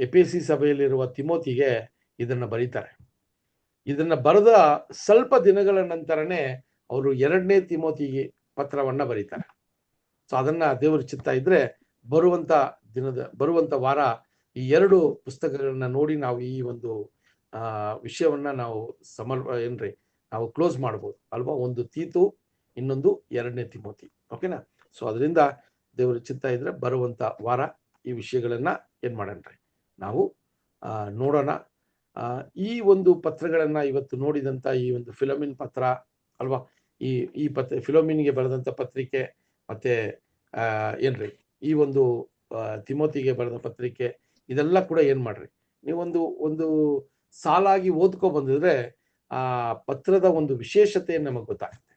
ಎಫೆಸಿ ಸಭೆಯಲ್ಲಿರುವ ತಿಮೋತಿಗೆ ಇದನ್ನ ಬರೀತಾರೆ. ಇದನ್ನ ಬರೆದ ಸ್ವಲ್ಪ ದಿನಗಳ ನಂತರನೇ ಅವರು 2ನೇ ತಿಮೋತಿಗೆ ಪತ್ರವನ್ನ ಬರೀತಾರೆ. ಸೊ ಅದನ್ನ ದೇವರ ಚಿತ್ತ ಇದ್ರೆ ಬರುವಂತ ವಾರ ಈ 2 ಪುಸ್ತಕಗಳನ್ನ ನೋಡಿ ನಾವು ಈ ಒಂದು ವಿಷಯವನ್ನ ನಾವು ನಾವು ಕ್ಲೋಸ್ ಮಾಡ್ಬೋದು ಅಲ್ವಾ. ಒಂದು ತೀತು, ಇನ್ನೊಂದು 2ನೇ ತಿಮೋತಿ. ಓಕೆನಾ. ಸೊ ಅದರಿಂದ ದೇವರ ಚಿತ್ತ ಇದ್ರೆ ಬರುವಂತ ವಾರ ಈ ವಿಷಯಗಳನ್ನ ಏನ್ ಮಾಡೋಣ್ರಿ, ನಾವು ನೋಡೋಣ. ಈ ಒಂದು ಪತ್ರಗಳನ್ನ ಇವತ್ತು ನೋಡಿದಂತ ಈ ಒಂದು ಫಿಲೋಮಿನ್ ಪತ್ರ ಅಲ್ವಾ, ಈ ಫಿಲೋಮಿನ್ಗೆ ಬರೆದಂತ ಪತ್ರಿಕೆ, ಮತ್ತೆ ಏನ್ರಿ ಈ ಒಂದು ತಿಮೋತಿಗೆ ಬರೆದ ಪತ್ರಿಕೆ, ಇದೆಲ್ಲ ಕೂಡ ಏನ್ ಮಾಡ್ರಿ, ನೀವೊಂದು ಸಾಲಾಗಿ ಓದ್ಕೊ ಬಂದಿದ್ರೆ ಆ ಪತ್ರದ ಒಂದು ವಿಶೇಷತೆ ನಮಗೆ ಗೊತ್ತಾಗುತ್ತೆ.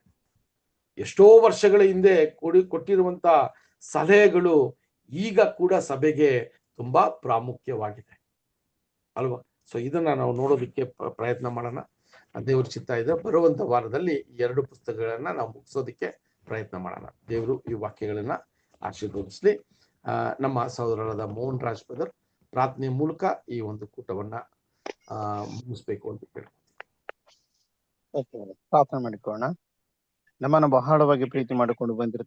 ಎಷ್ಟೋ ವರ್ಷಗಳ ಹಿಂದೆ ಕೊಟ್ಟಿರುವಂತ ಸಲಹೆಗಳು ಈಗ ಕೂಡ ಸಭೆಗೆ ತುಂಬಾ ಪ್ರಾಮುಖ್ಯವಾಗಿದೆ ಅಲ್ವಾ. ಸೊ ಇದನ್ನ ನಾವು ನೋಡೋದಕ್ಕೆ ಪ್ರಯತ್ನ ಮಾಡೋಣ. ದೇವ್ರ ಚಿತ್ತ ಇದೆ ಬರುವಂತ ವಾರದಲ್ಲಿ 2 ಪುಸ್ತಕಗಳನ್ನ ನಾವು ಮುಗಿಸೋದಕ್ಕೆ ಪ್ರಯತ್ನ ಮಾಡೋಣ. ದೇವರು ಈ ವಾಕ್ಯಗಳನ್ನ ಆಶೀರ್ವದಿಸ್ಲಿ. ನಮ್ಮ ಸಹೋದರರಾದ ಮೋಹನ್ ರಾಜ್ ಬ್ರದರ್ ಪ್ರಾರ್ಥನೆ ಮೂಲಕ ಈ ಒಂದು ಕೂಟವನ್ನ ಮುಗಿಸ್ಬೇಕು ಅಂತ ಕೇಳ್ಕೊಳ್ತೀನಿ. ಪ್ರಾರ್ಥನೆ ಮಾಡಿಕೊಳ್ಳೋಣ. ನಮ್ಮನ್ನು ಬಹಳವಾಗಿ ಪ್ರೀತಿ ಮಾಡಿಕೊಂಡು ಬಂದಿರತಕ್ಕ